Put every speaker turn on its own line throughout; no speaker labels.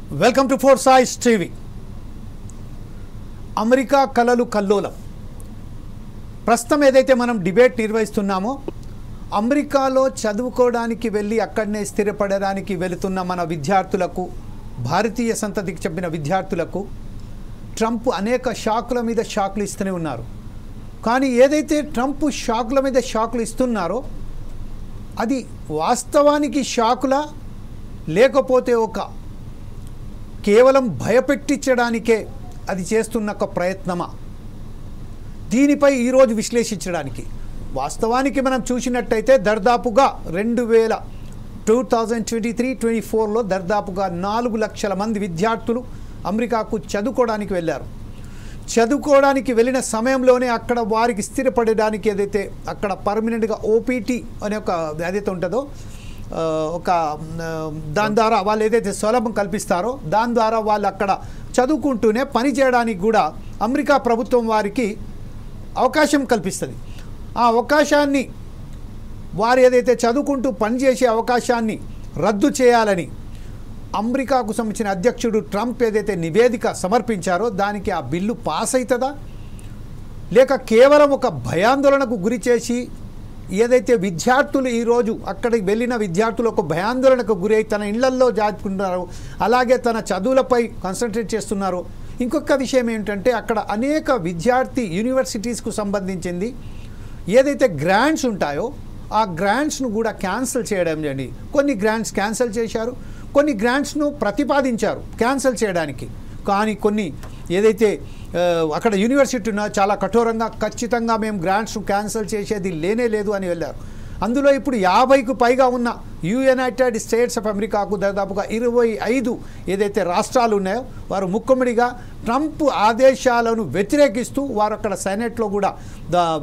Welcome to four size TV. America కలలు కల్లోలం. ప్రస్తుతం ఏదైతే మనం డిబేట్ నిర్వహిస్తున్నామో, అమెరికాలో చదువుకోవడానికి వెళ్ళి అక్కడనే స్థిరపడడానికి వెళుతున్న మన విద్యార్థులకు, భారతీయ సంతతికి చెప్పిన విద్యార్థులకు ట్రంప్ అనేక షాకుల మీద షాకులు ఇస్తూనే ఉన్నారు. కానీ ఏదైతే ట్రంప్ షాకుల మీద షాకులు ఇస్తున్నారో అది వాస్తవానికి షాకులా, లేకపోతే ఒక కేవలం భయపెట్టించడానికే అది చేస్తున్న ఒక ప్రయత్నమా? దీనిపై ఈరోజు విశ్లేషించడానికి, వాస్తవానికి మనం చూసినట్టయితే దర్దాపుగా 2023-24లో దర్దాపుగా 4 లక్షల మంది విద్యార్థులు అమెరికాకు చదువుకోవడానికి వెళ్ళారు. చదువుకోవడానికి వెళ్ళిన సమయంలోనే అక్కడ వారికి స్థిరపడడానికి ఏదైతే అక్కడ పర్మనెంట్గా ఓపీటీ అనే ఒక ఏదైతే ఉంటుందో ఒక దాని ద్వారా వాళ్ళు ఏదైతే సౌలభ్యం కల్పిస్తారో దాని ద్వారా వాళ్ళు అక్కడ చదువుకుంటూనే పని చేయడానికి కూడా అమెరికా ప్రభుత్వం వారికి అవకాశం కల్పిస్తుంది. ఆ అవకాశాన్ని, వారు ఏదైతే చదువుకుంటూ పనిచేసే అవకాశాన్ని రద్దు చేయాలని అమెరికాకు సంబంధించిన అధ్యక్షుడు ట్రంప్ ఏదైతే నివేదిక సమర్పించారో దానికి ఆ బిల్లు పాస్ అవుతుందా, లేక కేవలం ఒక భయాందోళనకు గురి చేసి ఏదైతే విద్యార్థులు ఈరోజు అక్కడికి వెళ్ళిన విద్యార్థులు ఒక భయాందోళనకు గురై తన ఇళ్లల్లో జాచుకుంటున్నారో, అలాగే తన చదువులపై కాన్సన్ట్రేట్ చేస్తున్నారో. ఇంకొక విషయం ఏంటంటే అక్కడ అనేక విద్యార్థి యూనివర్సిటీస్కు సంబంధించింది ఏదైతే గ్రాంట్స్ ఉంటాయో ఆ గ్రాంట్స్ను కూడా క్యాన్సిల్ చేయడం జరిగింది. కొన్ని గ్రాంట్స్ క్యాన్సిల్ చేశారు, కొన్ని గ్రాంట్స్ను ప్రతిపాదించారు క్యాన్సిల్ చేయడానికి. కానీ కొన్ని ఏదైతే అక్కడ యూనివర్సిటీ ఉన్నా చాలా కఠోరంగా ఖచ్చితంగా మేము గ్రాంట్స్ను క్యాన్సిల్ చేసేది లేనే లేదు అని వెళ్ళారు. అందులో ఇప్పుడు 50కు పైగా ఉన్న యునైటెడ్ స్టేట్స్ ఆఫ్ అమెరికాకు దాదాపుగా 25 ఏదైతే రాష్ట్రాలు ఉన్నాయో వారు ముక్కుమ్మడిగా ట్రంప్ ఆదేశాలను వ్యతిరేకిస్తూ వారు అక్కడ సెనెట్లో కూడా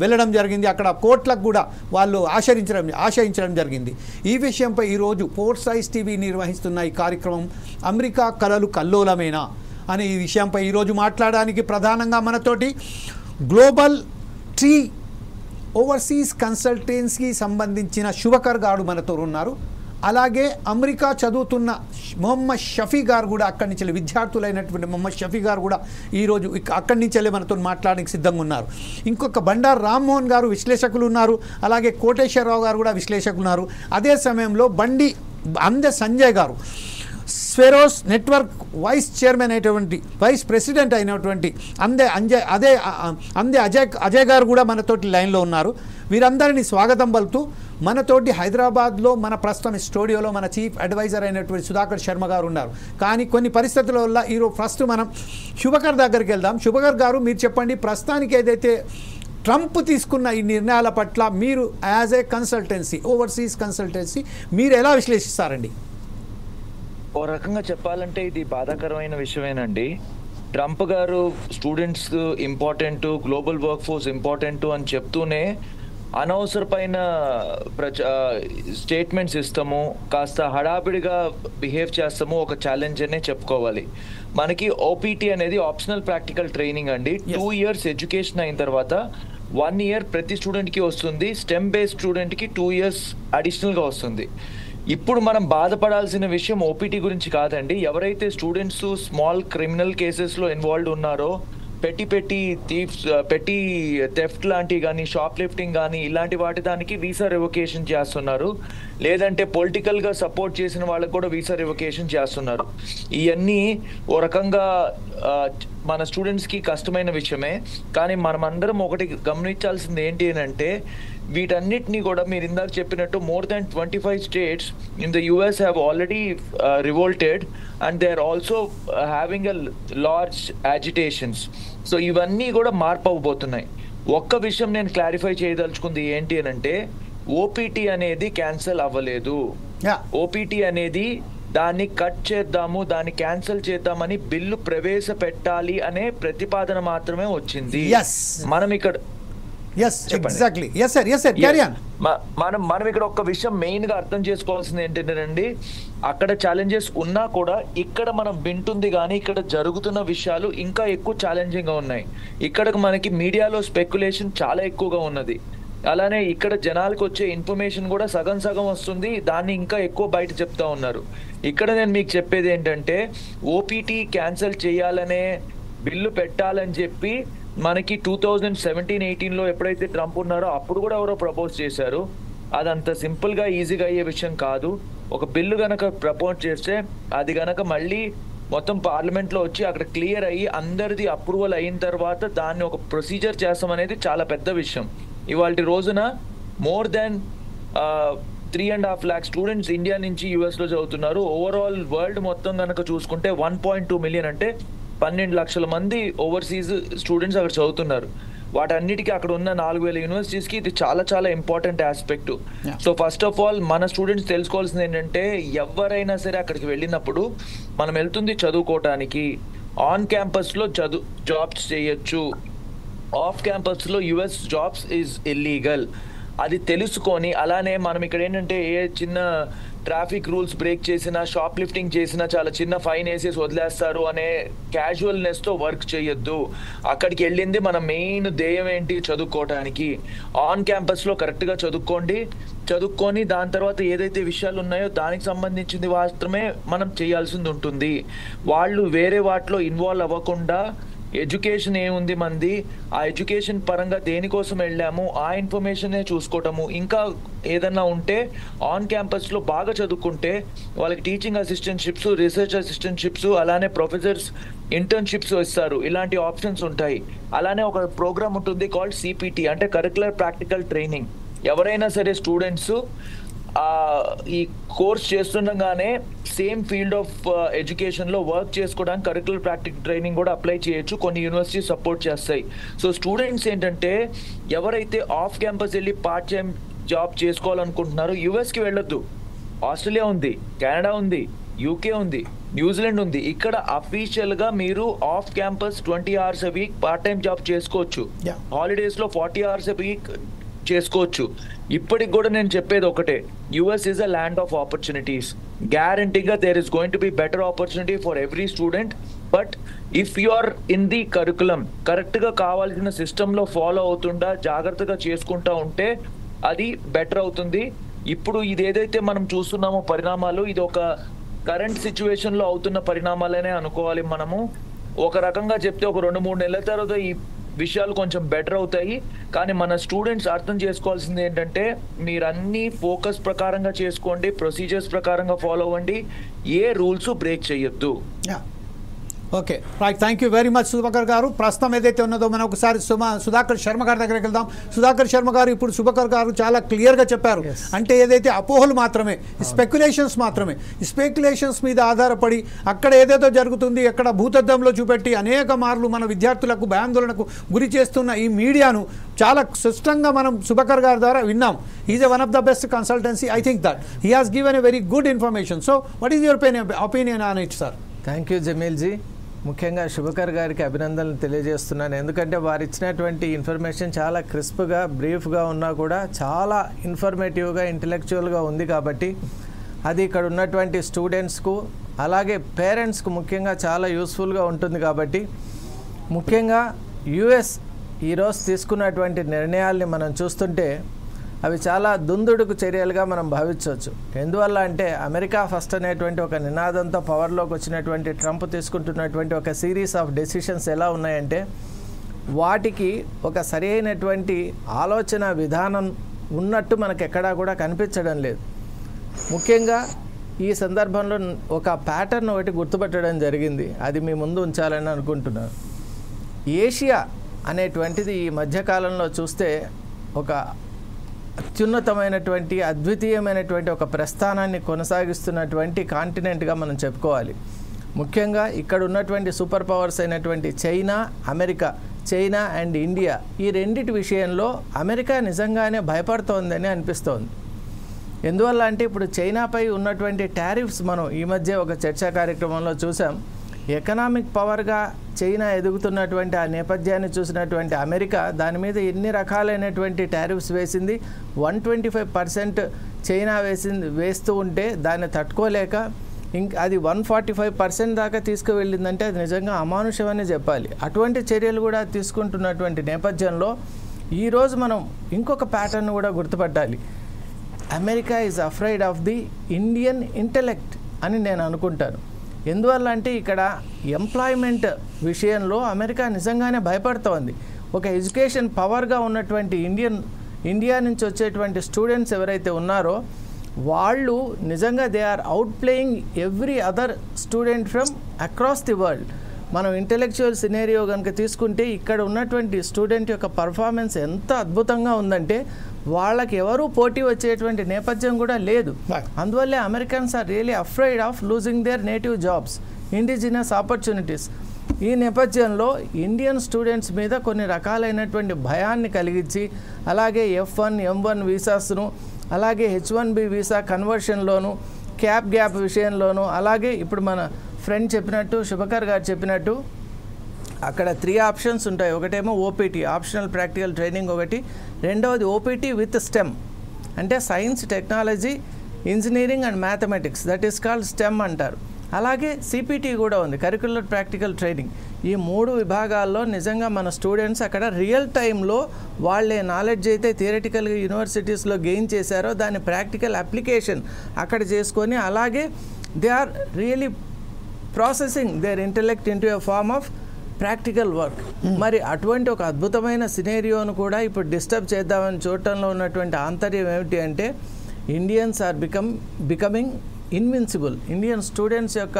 వెళ్ళడం జరిగింది. అక్కడ కోర్టులకు కూడా వాళ్ళు ఆశ్రయించడం జరిగింది. ఈ విషయంపై ఈరోజు ఫోర్ సైజ్ టీవీ నిర్వహిస్తున్న ఈ కార్యక్రమం అమెరికా కలలు కల్లోలమేనా అనే ఈ విషయంపై ఈరోజు మాట్లాడడానికి ప్రధానంగా మనతోటి గ్లోబల్ ట్రీ ఓవర్సీస్ కన్సల్టెన్సీకి సంబంధించిన శుభకర్ గారు మనతో ఉన్నారు. అలాగే అమెరికా చదువుతున్న మొహమ్మద్ షఫీ గారు కూడా అక్కడి నుంచి విద్యార్థులైనటువంటి మొహమ్మద్ షఫీ గారు కూడా ఈరోజు అక్కడి నుంచెల్లే మనతో మాట్లాడడానికి సిద్ధంగా ఉన్నారు. ఇంకొక బండారు రామ్మోహన్ గారు విశ్లేషకులు ఉన్నారు. అలాగే కోటేశ్వరరావు గారు కూడా విశ్లేషకులు ఉన్నారు. అదే సమయంలో బండి అందె సంజయ్ గారు స్వెరోస్ నెట్వర్క్ వైస్ చైర్మన్ అయినటువంటి వైస్ ప్రెసిడెంట్ అయినటువంటి అందే అజయ్ గారు కూడా మనతోటి లైన్లో ఉన్నారు. వీరందరినీ స్వాగతం పలుకుతూ మనతోటి హైదరాబాద్లో మన ప్రస్తుతం స్టూడియోలో మన చీఫ్ అడ్వైజర్ అయినటువంటి సుధాకర్ శర్మ గారు ఉన్నారు. కానీ కొన్ని పరిస్థితుల వల్ల ఈరోజు ఫస్ట్ మనం శుభకర్ దగ్గరికి వెళ్దాం. శుభకర్ గారు, మీరు చెప్పండి, ప్రస్తుతానికి ఏదైతే ట్రంప్ తీసుకున్న ఈ నిర్ణయాల పట్ల మీరు as a consultancy, overseas consultancy, మీరు ఎలా విశ్లేషిస్తారండి?
ఓ రకంగా చెప్పాలంటే ఇది బాధాకరమైన విషయమేనండి. ట్రంప్ గారు students important, global work force important అని చెప్తూనే అనవసరమైన స్టేట్మెంట్స్ ఇస్తాము, కాస్త హడావిడిగా బిహేవ్ చేస్తాము, ఒక ఛాలెంజ్ అనే చెప్పుకోవాలి. మనకి ఓపీటీ అనేది ఆప్షనల్ ప్రాక్టికల్ ట్రైనింగ్ అండి. 2 years ఎడ్యుకేషన్ అయిన తర్వాత 1 year ప్రతి స్టూడెంట్కి వస్తుంది. స్టెమ్ బేస్డ్ స్టూడెంట్కి 2 years అడిషనల్గా వస్తుంది. ఇప్పుడు మనం బాధపడాల్సిన విషయం ఓపీటీ గురించి కాదండి. ఎవరైతే స్టూడెంట్స్ స్మాల్ క్రిమినల్ కేసెస్లో ఇన్వాల్వ్ ఉన్నారో, పెట్టి థెఫ్ట్ లాంటివి కానీ, షాప్ లిఫ్టింగ్ కానీ ఇలాంటి వాటి దానికి వీసా రివొకేషన్ చేస్తున్నారు. లేదంటే పొలిటికల్గా సపోర్ట్ చేసిన వాళ్ళకు కూడా వీసా రివొకేషన్ చేస్తున్నారు. ఇవన్నీ ఓ రకంగా మన స్టూడెంట్స్కి కష్టమైన విషయమే. కానీ మనమందరం ఒకటి గమనించాల్సింది ఏంటి అంటే వీటన్నిటిని కూడా మీరు ఇందాక చెప్పినట్టు more than 25 states in the US have already revolted and they are also having a large agitations. So ఇవన్నీ కూడా మార్పు అవ్వబోతున్నాయి. ఒక్క విషయం నేను క్లారిఫై చేయదలుచుకుంది ఏంటి అంటే ఓపీటీ అనేది క్యాన్సిల్ అవ్వలేదు. ఓపీటీ అనేది దాన్ని కట్ చేద్దాము, దాన్ని క్యాన్సిల్ చేద్దామని బిల్లు ప్రవేశపెట్టాలి అనే ప్రతిపాదన మాత్రమే వచ్చింది. మనం ఇక్కడ మనం ఇక్కడ ఒక్క విషయం మెయిన్ గా అర్థం చేసుకోవాల్సింది ఏంటంటే అక్కడ ఛాలెంజెస్ ఉన్నా కూడా ఇక్కడ మనం వింటుంది కానీ ఇక్కడ జరుగుతున్న విషయాలు ఇంకా ఎక్కువ ఛాలెంజింగ్ గా ఉన్నాయి. ఇక్కడ మనకి మీడియాలో స్పెక్యులేషన్ చాలా ఎక్కువగా ఉన్నది. అలానే ఇక్కడ జనాలకు వచ్చే ఇన్ఫర్మేషన్ కూడా సగం సగం వస్తుంది, దాన్ని ఇంకా ఎక్కువ బయట చెప్తా ఉన్నారు. ఇక్కడ నేను మీకు చెప్పేది ఏంటంటే ఓపీటీ క్యాన్సిల్ చేయాలనే బిల్లు పెట్టాలని చెప్పి మనకి 2017-18లో ఎప్పుడైతే ట్రంప్ ఉన్నారో అప్పుడు కూడా ఎవరో ప్రపోజ్ చేశారు. అదంత సింపుల్ గా ఈజీగా అయ్యే విషయం కాదు. ఒక బిల్లు గనక ప్రపోజ్ చేస్తే అది గనక మళ్ళీ మొత్తం పార్లమెంట్ లో వచ్చి అక్కడ క్లియర్ అయ్యి అందరిది అప్రూవల్ అయిన తర్వాత దాన్ని ఒక ప్రొసీజర్ చేస్తాం అనేది చాలా పెద్ద విషయం. ఇవాళ రోజున more than 3.5 lakh students India నుంచి యుఎస్ లో చదువుతున్నారు. ఓవరాల్ వరల్డ్ మొత్తం కనుక చూసుకుంటే 1.2 million అంటే 12 లక్షల మంది ఓవర్సీస్ స్టూడెంట్స్ అక్కడ చదువుతున్నారు. వాటన్నిటికీ అక్కడ ఉన్న 4,000 యూనివర్సిటీస్ కి ఇది చాలా చాలా important aspect. So first of all మన స్టూడెంట్స్ తెలుసుకోవాల్సింది ఏంటంటే ఎవరైనా సరే అక్కడికి వెళ్ళినప్పుడు మనం వెళ్తుంది చదువుకోవటానికి. ఆన్ క్యాంపస్ లో జాబ్స్ చేయొచ్చు, ఆఫ్ క్యాంపస్ లో యుఎస్ జాబ్స్ ఈజ్ ఇల్లీగల్. అది తెలుసుకొని అలానే మనం ఇక్కడ ఏంటంటే ఏ చిన్న ట్రాఫిక్ రూల్స్ బ్రేక్ చేసినా, షాప్ లిఫ్టింగ్ చేసినా చాలా చిన్న ఫైన్ వేసేసి వదిలేస్తారు అనే క్యాజువల్నెస్ తో వర్క్ చేయొద్దు. అక్కడికి వెళ్ళింది మన మెయిన్ ధ్యేయం ఏంటి, చదువుకోవటానికి. ఆన్ క్యాంపస్ లో కరెక్ట్ గా చదువుకొని దాని తర్వాత ఏదైతే విషయాలు ఉన్నాయో దానికి సంబంధించింది మాత్రమే మనం చేయాల్సింది ఉంటుంది. వాళ్ళు వేరే వాటిలో ఇన్వాల్వ్ అవ్వకుండా ఎడ్యుకేషన్ ఏముంది మంది, ఆ ఎడ్యుకేషన్ పరంగా దేనికోసం వెళ్ళాము ఆ ఇన్ఫర్మేషనే చూసుకోవటము. ఇంకా ఏదన్నా ఉంటే ఆన్ క్యాంపస్ లో బాగా చదువుకుంటే వాళ్ళకి టీచింగ్ అసిస్టెంట్షిప్స్, రీసెర్చ్ అసిస్టెంట్షిప్స్, అలానే ప్రొఫెసర్స్ ఇంటర్న్షిప్స్ ఇస్తారు. ఇలాంటి ఆప్షన్స్ ఉంటాయి. అలానే ఒక ప్రోగ్రామ్ ఉంటుంది కాల్డ్ సిపిటి, అంటే కరిక్యులర్ ప్రాక్టికల్ ట్రైనింగ్. ఎవరైనా సరే స్టూడెంట్స్ ఈ కోర్స్ చేస్తుండగానే సేమ్ ఫీల్డ్ ఆఫ్ ఎడ్యుకేషన్ లో వర్క్ చేసుకోవడానికి కరిక్యులర్ ప్రాక్టికల్ ట్రైనింగ్ కూడా అప్లై చేయొచ్చు. కొన్ని యూనివర్సిటీ సపోర్ట్ చేస్తాయి. సో స్టూడెంట్స్ ఏంటంటే ఎవరైతే ఆఫ్ క్యాంపస్ వెళ్ళి పార్ట్ టైం జాబ్ చేసుకోవాలనుకుంటున్నారో యుఎస్ కి వెళ్ళొద్దు. ఆస్ట్రేలియా ఉంది, కెనడా ఉంది, యూకే ఉంది, న్యూజిలాండ్ ఉంది. ఇక్కడ అఫీషియల్ గా మీరు off campus 20 hours a week part time job చేసుకోవచ్చు. హాలిడేస్ లో 40 hours a week చేసుకోవచ్చు. ఇప్పటికి కూడా నేను చెప్పేది ఒకటే, US is a land of opportunities. గ్యారంటీగా there is going to be better opportunity for every student. But if you are in the curriculum, correct గా కావాల్సిన సిస్టమ్ లో ఫాలో అవుతుండా జాగ్రత్తగా చేసుకుంటా ఉంటే అది బెటర్ అవుతుంది. ఇప్పుడు ఇది ఏదైతే మనం చూస్తున్నామో పరిణామాలు, ఇది ఒక కరెంట్ సిచ్యువేషన్ లో అవుతున్న పరిణామాలనే అనుకోవాలి మనము. ఒక రకంగా చెప్తే ఒక 2-3 నెలల తర్వాత ఈ విషయాలు కొంచెం బెటర్ అవుతాయి. కానీ మన స్టూడెంట్స్ అర్థం చేసుకోవాల్సింది ఏంటంటే మీరు అన్ని ఫోకస్ ప్రకారంగా చేసుకోండి, ప్రొసీజర్స్ ప్రకారంగా ఫాలో అవ్వండి, ఏ రూల్స్ బ్రేక్ చేయొద్దు.
Okay right, thank you very much Sudhakar గారు. ప్రస్తుతం ఏదైతే ఉన్నదో మనం ఒకసారి సుధాకర్ శర్మ గారి దగ్గరికి వెళ్దాం. సుధాకర్ శర్మ గారు, ఇప్పుడు సుధాకర్ గారు చాలా క్లియర్గా చెప్పారు. అంటే ఏదైతే అపోహలు మాత్రమే, స్పెక్యులేషన్స్ మాత్రమే, స్పెక్యులేషన్స్ మీద ఆధారపడి అక్కడ ఏదేదో జరుగుతుంది, ఎక్కడ భూతద్దంలో చూపెట్టి అనేక మార్లు మన విద్యార్థులకు భయాందోళనకు గురి చేస్తున్న ఈ మీడియాను చాలా స్పష్టంగా మనం సుధాకర్ గారి ద్వారా విన్నాం. Is one of the best consultancy. I think that he has given a very good information. So what is your opinion on it sir?
Thank you Jameel ji. ముఖ్యంగా శుభకర్ గారికి అభినందనలు తెలియజేస్తున్నాను. ఎందుకంటే వారు ఇచ్చినటువంటి ఇన్ఫర్మేషన్ చాలా క్రిస్ప్గా, బ్రీఫ్గా ఉన్నా కూడా చాలా ఇన్ఫర్మేటివ్గా, ఇంటలెక్చువల్గా ఉంది. కాబట్టి అది ఇక్కడ ఉన్నటువంటి స్టూడెంట్స్కు అలాగే పేరెంట్స్కు ముఖ్యంగా చాలా యూస్ఫుల్గా ఉంటుంది. కాబట్టి ముఖ్యంగా యుఎస్ ఈరోజు తీసుకున్నటువంటి నిర్ణయాల్ని మనం చూస్తుంటే అవి చాలా దుందుడుకు చర్యలుగా మనం భావించవచ్చు. ఎందువల్ల అంటే అమెరికా ఫస్ట్ అనేటువంటి ఒక నినాదంతో పవర్లోకి వచ్చినటువంటి ట్రంప్ తీసుకుంటున్నటువంటి ఒక సిరీస్ ఆఫ్ డెసిషన్స్ ఎలా ఉన్నాయంటే వాటికి ఒక సరైనటువంటి ఆలోచన విధానం ఉన్నట్టు మనకు ఎక్కడా కూడా కనిపించడం లేదు. ముఖ్యంగా ఈ సందర్భంలో ఒక ప్యాటర్న్ ఒకటి గుర్తుపట్టడం జరిగింది, అది మీ ముందు ఉంచాలని అనుకుంటున్నాను. ఏషియా అనేటువంటిది ఈ మధ్యకాలంలో చూస్తే ఒక అత్యున్నతమైనటువంటి, అద్వితీయమైనటువంటి ఒక ప్రస్థానాన్ని కొనసాగిస్తున్నటువంటి కాంటినెంట్గా మనం చెప్పుకోవాలి. ముఖ్యంగా ఇక్కడ ఉన్నటువంటి సూపర్ పవర్స్ అయినటువంటి China, America, China and India, ఈ రెండిటి విషయంలో అమెరికా నిజంగానే భయపడుతోందని అనిపిస్తోంది. ఎందువల్ల అంటే ఇప్పుడు చైనాపై ఉన్నటువంటి టారిఫ్స్ మనం ఈ మధ్య ఒక చర్చా కార్యక్రమంలో చూసాం. ఎకనామిక్ పవర్గా చైనా ఎదుగుతున్నటువంటి ఆ నేపథ్యాన్ని చూసినటువంటి అమెరికా దాని మీద ఎన్ని రకాలైనటువంటి టారిఫ్స్ వేసింది. 125% చైనా వేస్తూ ఉంటే దాన్ని తట్టుకోలేక అది 145% దాకా తీసుకువెళ్ళిందంటే అది నిజంగా అమానుషమని చెప్పాలి. అటువంటి చర్యలు కూడా తీసుకుంటున్నటువంటి నేపథ్యంలో ఈరోజు మనం ఇంకొక ప్యాటర్న్ కూడా గుర్తుపట్టాలి. America is afraid of the Indian intellect అని నేను అనుకుంటాను. ఎందువల్ల అంటే ఇక్కడ ఎంప్లాయ్మెంట్ విషయంలో అమెరికా నిజంగానే భయపడుతోంది. ఒక ఎడ్యుకేషన్ పవర్గా ఉన్నటువంటి ఇండియా నుంచి వచ్చేటువంటి స్టూడెంట్స్ ఎవరైతే ఉన్నారో వాళ్ళు నిజంగా they are out playing every other student from across the world. మనం ఇంటెలెక్చువల్ సినేరియో కనుక తీసుకుంటే ఇక్కడ ఉన్నటువంటి స్టూడెంట్ యొక్క పర్ఫార్మెన్స్ ఎంత అద్భుతంగా ఉందంటే వాళ్ళకి ఎవరూ పోటీ వచ్చేటువంటి నేపథ్యం కూడా లేదు. అందువల్లే Americans are really afraid of losing their native jobs, indigenous opportunities. ఈ నేపథ్యంలో ఇండియన్ స్టూడెంట్స్ మీద కొన్ని రకాలైనటువంటి భయాన్ని కలిగించి అలాగే F1, M1 వీసాస్ను అలాగే H1B వీసా కన్వర్షన్లోను గ్యాప్ విషయంలోను అలాగే ఇప్పుడు మన ఫ్రెండ్ చెప్పినట్టు శుభకర్ గారు చెప్పినట్టు అక్కడ 3 ఆప్షన్స్ ఉంటాయి. ఒకటేమో OPT ఆప్షనల్ ప్రాక్టికల్ ట్రైనింగ్ ఒకటి, రెండవది OPT విత్ STEM అంటే science, technology, engineering and mathematics, that is called STEM అంటారు. అలాగే CPT కూడా ఉంది, కరిక్యులర్ ప్రాక్టికల్ ట్రైనింగ్. ఈ 3 విభాగాల్లో నిజంగా మన స్టూడెంట్స్ అక్కడ రియల్ టైంలో వాళ్ళే నాలెడ్జ్ అయితే థియరిటికల్గా యూనివర్సిటీస్లో గెయిన్ చేశారో దాని ప్రాక్టికల్ అప్లికేషన్ అక్కడ చేసుకొని అలాగే they are really processing their intellect into a form of practical work. మరి అటువంటి ఒక అద్భుతమైన సినేరియోను కూడా ఇప్పుడు డిస్టర్బ్ చేద్దామని చూడటంలో ఉన్నటువంటి ఆంతర్యం ఏమిటి అంటే Indians are becoming invincible. Indian students యొక్క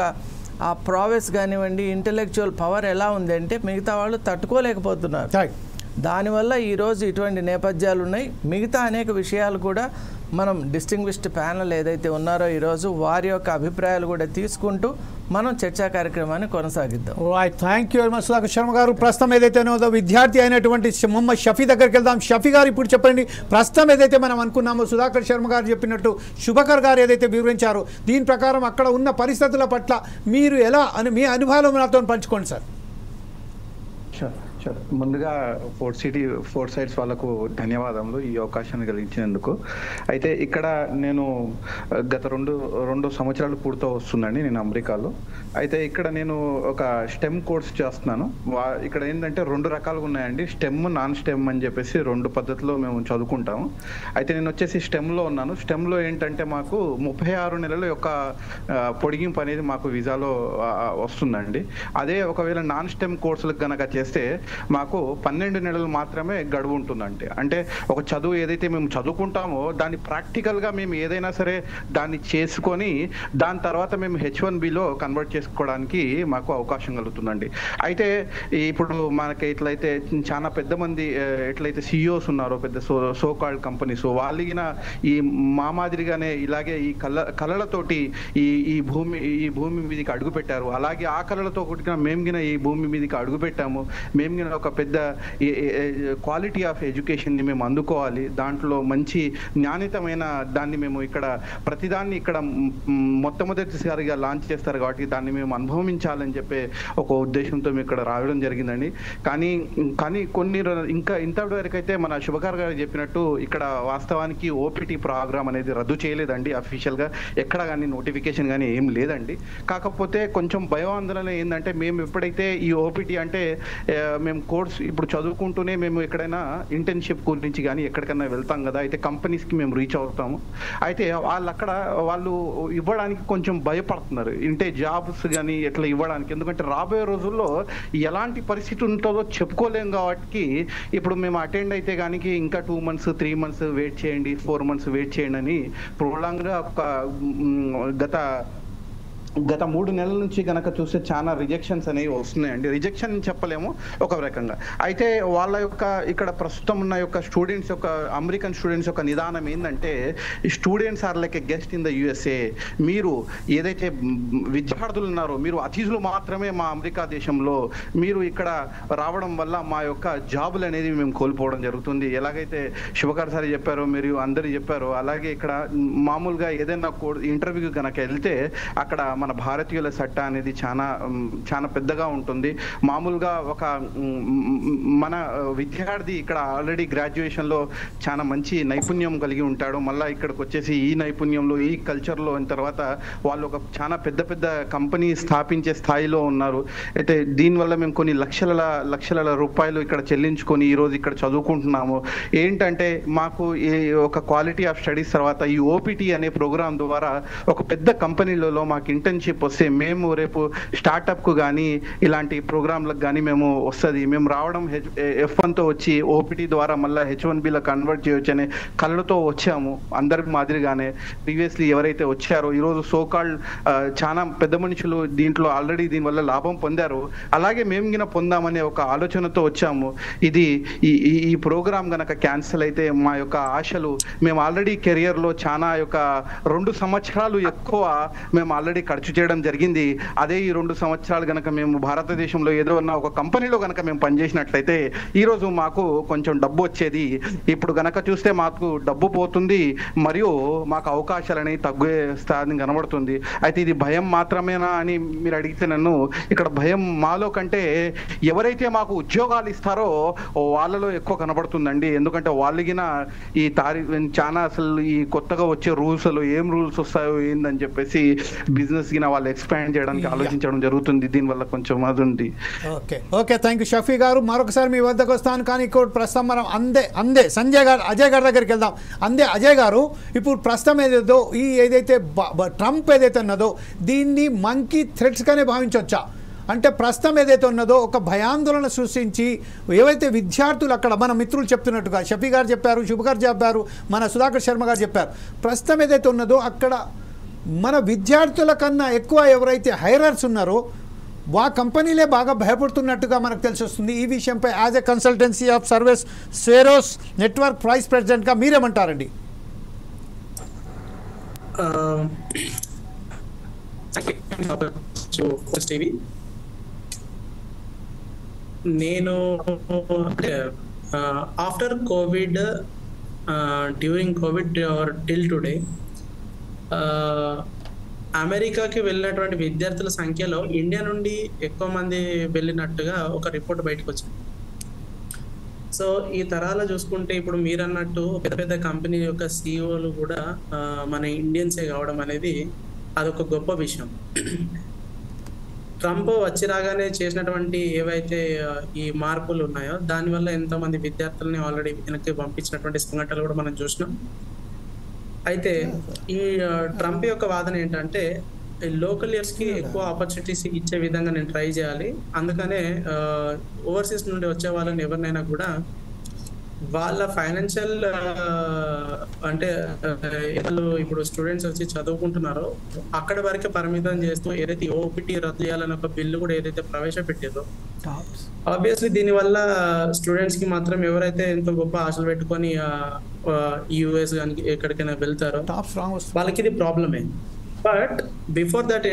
ఆ ప్రావెస్ కానివ్వండి, ఇంటెలెక్చువల్ పవర్ ఎలా ఉంది అంటే మిగతా వాళ్ళు తట్టుకోలేకపోతున్నారు. దానివల్ల ఈరోజు ఇటువంటి నేపథ్యాలు ఉన్నాయి. మిగతా అనేక విషయాలు కూడా మనం డిస్టింగ్విష్డ్ ప్యానల్ ఏదైతే ఉన్నారో ఈరోజు వారి యొక్క అభిప్రాయాలు కూడా తీసుకుంటూ మనం చర్చా కార్యక్రమాన్ని కొనసాగిద్దాం.
Right, thank you very much Sudhakar Sharma గారు. ప్రస్తుతం ఏదైతే ఉన్నదో విద్యార్థి అయినటువంటి మొహమ్మద్ షఫీ దగ్గరికి వెళ్దాం. షఫీ గారు ఇప్పుడు చెప్పండి, ప్రస్తుతం ఏదైతే మనం అనుకున్నామో సుధాకర్ శర్మ గారు చెప్పినట్టు శుభకర్ గారు ఏదైతే వివరించారో దీని ప్రకారం అక్కడ ఉన్న పరిస్థితుల పట్ల మీరు ఎలా అని మీ అనుభవాలు నాతో పంచుకోండి సార్.
ముందుగా ఫోర్ సైడ్స్ వాళ్ళకు ధన్యవాదములు ఈ అవకాశాన్ని కలిగించినందుకు. అయితే ఇక్కడ నేను గత రెండు సంవత్సరాలు పూర్తి వస్తుందండి నేను అమెరికాలో. అయితే ఇక్కడ నేను ఒక స్టెమ్ కోర్స్ చేస్తున్నాను. ఇక్కడ ఏంటంటే 2 రకాలుగా ఉన్నాయండి, స్టెమ్, నాన్ స్టెమ్ అని చెప్పేసి 2 పద్ధతిలో మేము చదువుకుంటాము. అయితే నేను వచ్చేసి స్టెమ్లో ఉన్నాను. స్టెమ్లో ఏంటంటే మాకు 36 నెలల యొక్క పొడిగింపు అనేది మాకు వీసాలో వస్తుందండి. అదే ఒకవేళ నాన్ స్టెమ్ కోర్సులకు కనుక చేస్తే మాకు 12 నెలలు మాత్రమే గడువు ఉంటుందండి. అంటే ఒక చదువు ఏదైతే మేము చదువుకుంటామో దాన్ని ప్రాక్టికల్గా మేము ఏదైనా సరే దాన్ని చేసుకొని దాని తర్వాత మేము H1Bలో కన్వర్ట్ చేసుకోవడానికి మాకు అవకాశం కలుగుతుందండి. అయితే ఇప్పుడు మనకి ఎట్లయితే చాలా పెద్ద మంది ఎట్లయితే CEOs ఉన్నారో పెద్ద సో కాల్డ్ కంపెనీస్ వాళ్ళగిన ఈ మా మాదిరిగానే ఇలాగే ఈ కళలతోటి ఈ భూమి మీదకి అడుగు పెట్టారు. అలాగే ఆ కళలతో కొట్టిన మేము గిన ఈ భూమి మీదకి అడుగు పెట్టాము. మేము ఒక పెద్ద క్వాలిటీ ఆఫ్ ఎడ్యుకేషన్ని మేము అందుకోవాలి, దాంట్లో మంచి నాణ్యతమైన దాన్ని మేము ఇక్కడ ప్రతిదాన్ని ఇక్కడ మొట్టమొదటిసారిగా లాంచ్ చేస్తారు కాబట్టి దాన్ని మేము అనుభవించాలని చెప్పే ఒక ఉద్దేశంతో మేము ఇక్కడ రావడం జరిగిందండి. కానీ కొన్ని ఇంకా ఇంతవరకు అయితే మన శుభకర్ గారు చెప్పినట్టు ఇక్కడ వాస్తవానికి OPT ప్రోగ్రామ్ అనేది రద్దు చేయలేదండి. అఫీషియల్గా ఎక్కడ కానీ నోటిఫికేషన్ కానీ ఏం లేదండి. కాకపోతే కొంచెం భయాందోళన ఏంటంటే మేము ఎప్పుడైతే ఈ OPT అంటే మేము కోర్స్ ఇప్పుడు చదువుకుంటూనే మేము ఎక్కడైనా ఇంటర్న్షిప్ గురించి కానీ ఎక్కడికైనా వెళ్తాం కదా, అయితే కంపెనీస్కి మేము రీచ్ అవుతాము. అయితే వాళ్ళు ఇవ్వడానికి కొంచెం భయపడుతున్నారు, అంటే జాబ్స్ కానీ ఎట్లా ఇవ్వడానికి. ఎందుకంటే రాబోయే రోజుల్లో ఎలాంటి పరిస్థితి ఉంటుందో చెప్పుకోలేం కాబట్టి ఇప్పుడు మేము అటెండ్ అయితే కానీ ఇంకా 2 months 3 months వెయిట్ చేయండి, 4 months వెయిట్ చేయండి అని ప్రొలాంగ్గా గత 3 నెలల నుంచి కనుక చూస్తే చాలా రిజెక్షన్స్ అనేవి వస్తున్నాయండి. రిజెక్షన్ చెప్పలేము ఒక రకంగా. అయితే వాళ్ళ యొక్క ఇక్కడ ప్రస్తుతం ఉన్న యొక్క స్టూడెంట్స్ యొక్క అమెరికన్ స్టూడెంట్స్ యొక్క నిదానం ఏంటంటే students are like a guest in the USA. మీరు ఏదైతే విద్యార్థులు ఉన్నారో మీరు అతిథులు మాత్రమే మా అమెరికా దేశంలో. మీరు ఇక్కడ రావడం వల్ల మా యొక్క జాబులు అనేది మేము కోల్పోవడం జరుగుతుంది. ఎలాగైతే శుభకర్ సార్ చెప్పారో మీరు అందరూ చెప్పారో అలాగే ఇక్కడ మామూలుగా ఏదైనా ఇంటర్వ్యూకి కనుక వెళ్తే అక్కడ మన భారతీయుల సట్ట అనేది చాలా చాలా పెద్దగా ఉంటుంది. మామూలుగా ఒక మన విద్యార్థి ఇక్కడ ఆల్రెడీ గ్రాడ్యుయేషన్లో చాలా మంచి నైపుణ్యం కలిగి ఉంటాడు. మళ్ళీ ఇక్కడికి వచ్చేసి ఈ నైపుణ్యంలో ఈ కల్చర్లో అయిన తర్వాత వాళ్ళు ఒక చాలా పెద్ద పెద్ద కంపెనీ స్థాపించే స్థాయిలో ఉన్నారు. అయితే దీనివల్ల మేము కొన్ని లక్షల రూపాయలు ఇక్కడ చెల్లించుకొని ఈరోజు ఇక్కడ చదువుకుంటున్నాము. ఏంటంటే మాకు ఒక క్వాలిటీ ఆఫ్ స్టడీస్ తర్వాత ఈ ఓపీటీ అనే ప్రోగ్రామ్ ద్వారా ఒక పెద్ద కంపెనీలలో మాకు ఇంటర్న్షిప్ వస్తే మేము రేపు స్టార్టప్కు కానీ ఇలాంటి ప్రోగ్రాంలకు కానీ మేము వస్తుంది. మేము రావడం F1తో వచ్చి ఓపీటీ ద్వారా మళ్ళీ H1Bలో కన్వర్ట్ చేయొచ్చు అనే కళ్ళతో వచ్చాము. అందరికి మాదిరిగానే ప్రీవియస్లీ ఎవరైతే వచ్చారో ఈరోజు సోకాల్డ్ చాలా పెద్ద మనుషులు దీంట్లో ఆల్రెడీ దీనివల్ల లాభం పొందారు. అలాగే మేము గిన పొందామనే ఒక ఆలోచనతో వచ్చాము. ఇది ఈ ప్రోగ్రామ్ గనక క్యాన్సిల్ అయితే మా యొక్క ఆశలు, మేము ఆల్రెడీ కెరియర్లో చాలా యొక్క 2 సంవత్సరాలు ఎక్కువ మేము ఆల్రెడీ ఖర్చు చేయడం జరిగింది. అదే ఈ 2 సంవత్సరాలు గనక మేము భారతదేశంలో ఏదో ఒక కంపెనీలో గనక మేము పనిచేసినట్లయితే ఈరోజు మాకు కొంచెం డబ్బు వచ్చేది. ఇప్పుడు గనక చూస్తే మాకు డబ్బు పోతుంది, మరియు మాకు అవకాశాలు అనేవి తగ్గే స్థాయి కనబడుతుంది. అయితే ఇది భయం మాత్రమేనా అని మీరు అడిగితే నన్ను, ఇక్కడ భయం మాలో కంటే ఎవరైతే మాకు ఉద్యోగాలు ఇస్తారో వాళ్ళలో ఎక్కువ కనబడుతుందండి. ఎందుకంటే వాళ్ళకిన ఈ చాలా అసలు ఈ కొత్తగా వచ్చే రూల్స్లో ఏం రూల్స్ వస్తాయో ఏందని చెప్పేసి బిజినెస్ గిన వాళ్ళు ఎక్స్పాండ్ చేయడానికి ఆలోచించడం జరుగుతుంది. దీనివల్ల కొంచెం అది ఉంది.
ఓకే థ్యాంక్ యూ షఫీ గారు. మరొకసారి మీ వద్దకు వస్తాను, కానీ ఇక్కడ ప్రస్తుతం మనం అందే సంజయ్ గారు అజయ్ గారి దగ్గరికి వెళ్దాం. అజయ్ గారు, ఇప్పుడు ప్రస్తుతం ఏదైతే ఏదైతే ట్రంప్ ఏదైతే ఉన్నదో దీన్ని మంకీ థ్రెట్స్గానే భావించవచ్చా? అంటే ప్రస్తుతం ఏదైతే ఉన్నదో ఒక భయాందోళన సృష్టించి ఏవైతే విద్యార్థులు అక్కడ మన మిత్రులు చెప్తున్నట్టుగా షఫీ గారు చెప్పారు, శుభ గారు చెప్పారు, మన సుధాకర్ శర్మ గారు చెప్పారు, ప్రస్తుతం ఏదైతే ఉన్నదో అక్కడ మన విద్యార్థుల కన్నా ఎక్కువ ఎవరైతే హైరర్స్ ఉన్నారో ఆ కంపెనీలే బాగా భయపడుతున్నట్టుగా మనకు తెలిసి వస్తుంది. ఈ విషయంపై as a consultancy of service Swaeros network vice ప్రెసిడెంట్గా మీరేమంటారండి?
నేను after covid, during covid or till today అమెరికాకి వెళ్ళినటువంటి విద్యార్థుల సంఖ్యలో ఇండియా నుండి ఎక్కువ మంది వెళ్ళినట్టుగా ఒక రిపోర్ట్ బయటకు వచ్చింది. సో ఈ తరాల చూసుకుంటే ఇప్పుడు మీరు అన్నట్టు పెద్ద పెద్ద కంపెనీ యొక్క సిఇఓలు కూడా మన ఇండియన్సే కావడం అనేది అదొక గొప్ప విషయం. ట్రంప్ వచ్చి రాగానే చేసినటువంటి ఏవైతే ఈ మార్పులు ఉన్నాయో దానివల్ల ఎంతోమంది విద్యార్థులని ఆల్రెడీ వెనక్కి పంపించినటువంటి సంఘటనలు కూడా మనం చూసినాం. అయితే ఈ ట్రంప్ యొక్క వాదన ఏంటంటే లోకల్ ఇయర్స్కి ఎక్కువ ఆపర్చునిటీస్ ఇచ్చే విధంగా నేను ట్రై చేయాలి, అందుకనే ఓవర్సీస్ నుండి వచ్చే వాళ్ళని ఎవరినైనా కూడా వాళ్ళ ఫైనాన్షియల్ అంటే వాళ్ళు ఇప్పుడు స్టూడెంట్స్ వచ్చి చదువుకుంటున్నారో అక్కడి వరకే పరిమితం చేస్తూ ఏదైతే ఓపీటీ రద్దు చేయాలని ఒక బిల్లు కూడా ఏదైతే ప్రవేశపెట్టారో ఆబ్వియస్లీ దీనివల్ల స్టూడెంట్స్ కి మాత్రం ఎవరైతే ఎంతో గొప్ప ఆశలు పెట్టుకొని యుఎస్ కానీ ఎక్కడికైనా వెళ్తారో వాళ్ళకి ఇది ప్రాబ్లమే. But before that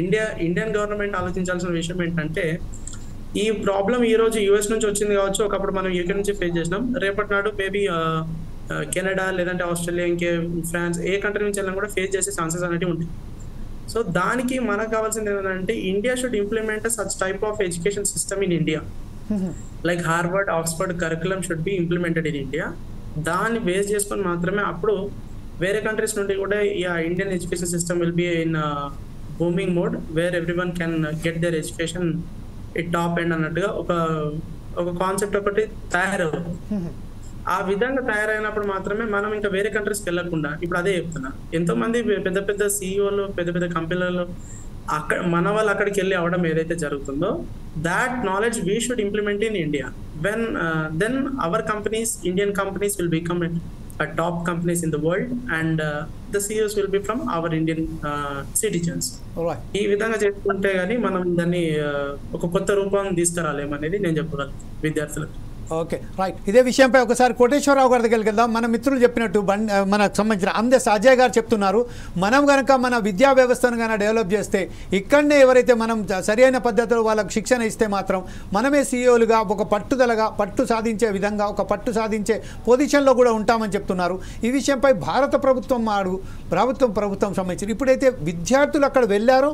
Indian government ఆలోచించాల్సిన విషయం ఏంటంటే ఈ ప్రాబ్లం ఈ రోజు యుఎస్ నుంచి వచ్చింది కావచ్చు, ఒకప్పుడు మనం యూకే నుంచి ఫేస్ చేసినాం, రేపటి నాడు మేబీ కెనడా లేదంటే ఆస్ట్రేలియా ఇంకే ఫ్రాన్స్ ఏ కంట్రీ నుంచి వెళ్ళినా కూడా ఫేస్ చేసే ఛాన్సెస్ అనేవి ఉంటాయి. సో దానికి మనకు కావాల్సింది ఏంటంటే India should implement such type of education system in India, like Harvard Oxford curriculum should be implemented in India. దాన్ని బేస్ చేసుకొని మాత్రమే అప్పుడు వేరే కంట్రీస్ నుండి కూడా Indian education system will be in booming mode where everyone can get their education top end అన్నట్టుగా ఒక concept ఒకటి తయారవుతుంది. ఆ విధంగా తయారైనప్పుడు మాత్రమే మనం ఇంకా వేరే కంట్రీస్కి వెళ్ళకుండా, ఇప్పుడు అదే చెప్తున్నా, ఎంతో మంది పెద్ద పెద్ద సిఇఓలు పెద్ద పెద్ద కంపెనీలలో అక్కడ మన వాళ్ళు అక్కడికి వెళ్ళి అవడం ఏదైతే జరుగుతుందో that knowledge we should implement in India. Then our companies, Indian companies will become top companies in the world and the CEOs will be from our Indian citizens. ఈ విధంగా చేసుకుంటే గానీ మనం దాన్ని ఒక కొత్త రూపం తీసుకురాలేమనేది నేను చెప్పగలను విద్యార్థులకు.
Okay right. ఇదే విషయంపై ఒకసారి కోటేశ్వరరావు గారి దగ్గరికి వెళ్దాం. మన మిత్రులు చెప్పినట్టు మనకు సంబంధించిన అందేశ్ అజయ్ గారు చెప్తున్నారు, మనం కనుక మన విద్యా వ్యవస్థను కనుక డెవలప్ చేస్తే, ఇక్కడనే ఎవరైతే మనం సరైన పద్ధతిలో వాళ్ళకు శిక్షణ ఇస్తే మాత్రం మనమే సీఈఓలుగా ఒక పట్టుదలగా పట్టు సాధించే విధంగా ఒక పట్టు సాధించే పొజిషన్లో కూడా ఉంటామని చెప్తున్నారు. ఈ విషయంపై భారత ప్రభుత్వం సంబంధించి ఇప్పుడైతే విద్యార్థులు అక్కడ వెళ్ళారో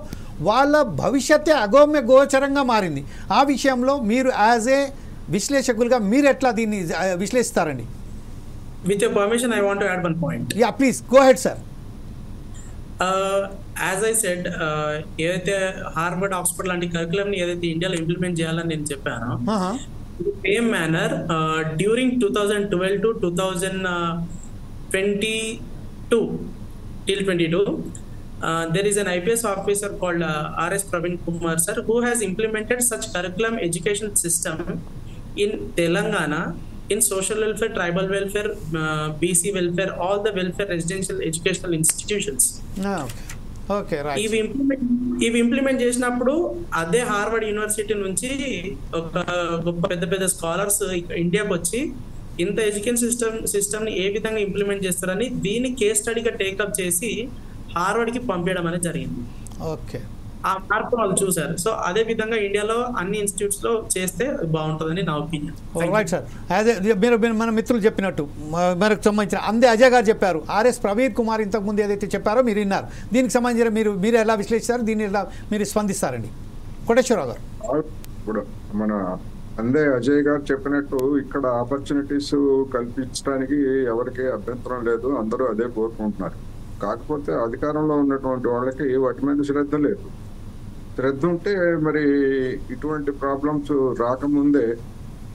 వాళ్ళ భవిష్యత్తే అగమ్య గోచరంగా మారింది. ఆ విషయంలో మీరు యాజ్ ఏ విశ్లేషకులుగా మీరు ఎట్లా దీన్ని విశ్లేషిస్తారండి?
With your permission I want to add one point.
Ya please go ahead sir.
As I said, ఏదైతే హార్వర్డ్ ఆక్స్ఫర్డ్ లాంటి కరికులంని ఏదైతే ఇండియాలో ఇంప్లిమెంట్ చేయాలని నేను చెప్పానో, same manner during 2012 to 2022 till 22 there is an IPS officer called R.S. Praveen Kumar sir, who has implemented such curriculum education system in Telangana, in social welfare, tribal welfare, BC welfare, all the welfare residential educational institutions.
Okay right.
ఇవి implement చేసినప్పుడు అదే Harvard university నుంచి ఒక గొప్ప పెద్ద scholars ఇండియాకి వచ్చి ఇంత ఎడ్యుకేషన్ సిస్టమ్ని ఏ విధంగా ఇంప్లిమెంట్ చేస్తారని దీన్ని కేస్ స్టడీగా టేకప్ చేసి హార్వర్డ్కి పంపించడం అనేది జరిగింది.
ఓకే,
ఆ మార్పు వాళ్ళు చూసారు. సో అదే విధంగా ఇండియాలో అన్ని ఇన్స్టిట్యూట్స్ లో చేస్తే బాగుంటుందని నా ఒపీనియన్.
Right sir. మీరు మన మిత్రులు చెప్పినట్టు మనకు సంబంధించిన అందే అజయ్ గారు చెప్పారు, ఆర్ఎస్ ప్రవీణ్ కుమార్ ఇంతకుముందు ఏదైతే చెప్పారో మీరు విన్నారు. దీనికి సంబంధించిన మీరు ఎలా విశ్లేషిస్తారు, దీన్ని ఎలా మీరు స్పందిస్తారండి? కోటేశ్వరరావు గారు.
ఇప్పుడు మన అందే అజయ్ గారు చెప్పినట్టు ఇక్కడ ఆపర్చునిటీస్ కల్పించడానికి ఎవరికి అభ్యంతరం లేదు, అందరూ అదే కోరుకుంటున్నారు. కాకపోతే అధికారంలో ఉన్నటువంటి వాళ్ళకి వాటి మీద శ్రద్ధ లేదు. శ్రద్ధ ఉంటే మరి ఇటువంటి ప్రాబ్లమ్స్ రాకముందే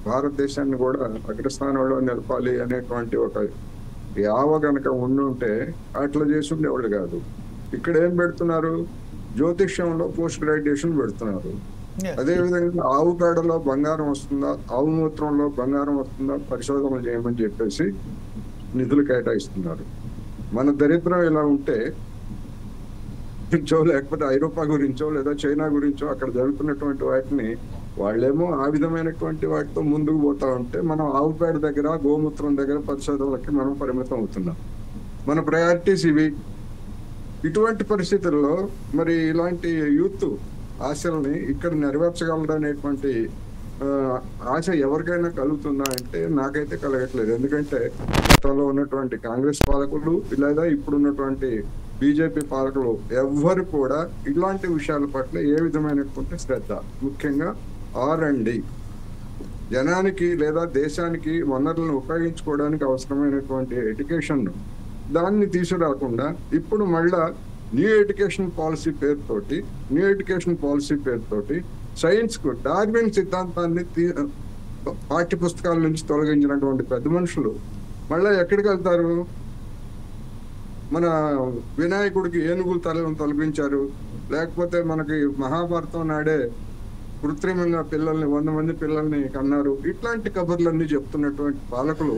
భారతదేశాన్ని కూడా అగ్రస్థానంలో నిలపాలి అనేటువంటి ఒక యావ గనక ఉండుంటే అట్లా చేసి ఉండేవాళ్ళు కాదు. ఇక్కడ ఏం పెడుతున్నారు, జ్యోతిష్యంలో పోస్ట్ గ్రాడ్యుయేషన్ పెడుతున్నారు. అదేవిధంగా ఆవు పేడలో బంగారం వస్తుందా, ఆవు మూత్రంలో బంగారం వస్తుందా పరిశోధనలు చేయమని చెప్పేసి నిధులు కేటాయిస్తున్నారు. మన దరిద్రం ఇలా ఉంటే గురించో లేకపోతే ఐరోపా గురించో లేదా చైనా గురించో అక్కడ జరుగుతున్నటువంటి వాటిని వాళ్ళేమో ఆ విధమైనటువంటి వాటితో ముందుకు పోతా ఉంటే మనం ఆవు పేడ దగ్గర గోమూత్రం దగ్గర పరిశోధనలకి మనం పరిమితం అవుతున్నాం. మన ప్రయారిటీస్ ఇవి. ఇటువంటి పరిస్థితుల్లో మరి ఇలాంటి యూత్ ఆశల్ని ఇక్కడ నెరవేర్చగలడనేటువంటి ఆశ ఎవరికైనా కలుగుతుందా అంటే నాకైతే కలగట్లేదు. ఎందుకంటే గతంలో ఉన్నటువంటి కాంగ్రెస్ పాలకులు లేదా ఇప్పుడున్నటువంటి బీజేపీ పాలకులు ఎవ్వరు కూడా ఇలాంటి విషయాల పట్ల ఏ విధమైనటువంటి శ్రద్ధ, ముఖ్యంగా R&D, జనానికి లేదా దేశానికి వనరులను ఉపయోగించుకోవడానికి అవసరమైనటువంటి ఎడ్యుకేషన్ దాన్ని తీసుకురాకుండా ఇప్పుడు మళ్ళా న్యూ ఎడ్యుకేషన్ పాలసీ పేరుతోటి సైన్స్ కు డార్విన్ సిద్ధాంతాన్ని పాఠ్య పుస్తకాల నుంచి తొలగించినటువంటి పెద్ద మనుషులు మళ్ళా ఎక్కడికి వెళ్తారు? మన వినాయకుడికి ఏనుగులు తలను తొలగించారు, లేకపోతే మనకి మహాభారతం నాడే కృత్రిమంగా పిల్లల్ని 100 మంది పిల్లల్ని కన్నారు. ఇట్లాంటి కబుర్లన్నీ చెప్తున్నటువంటి పాలకులు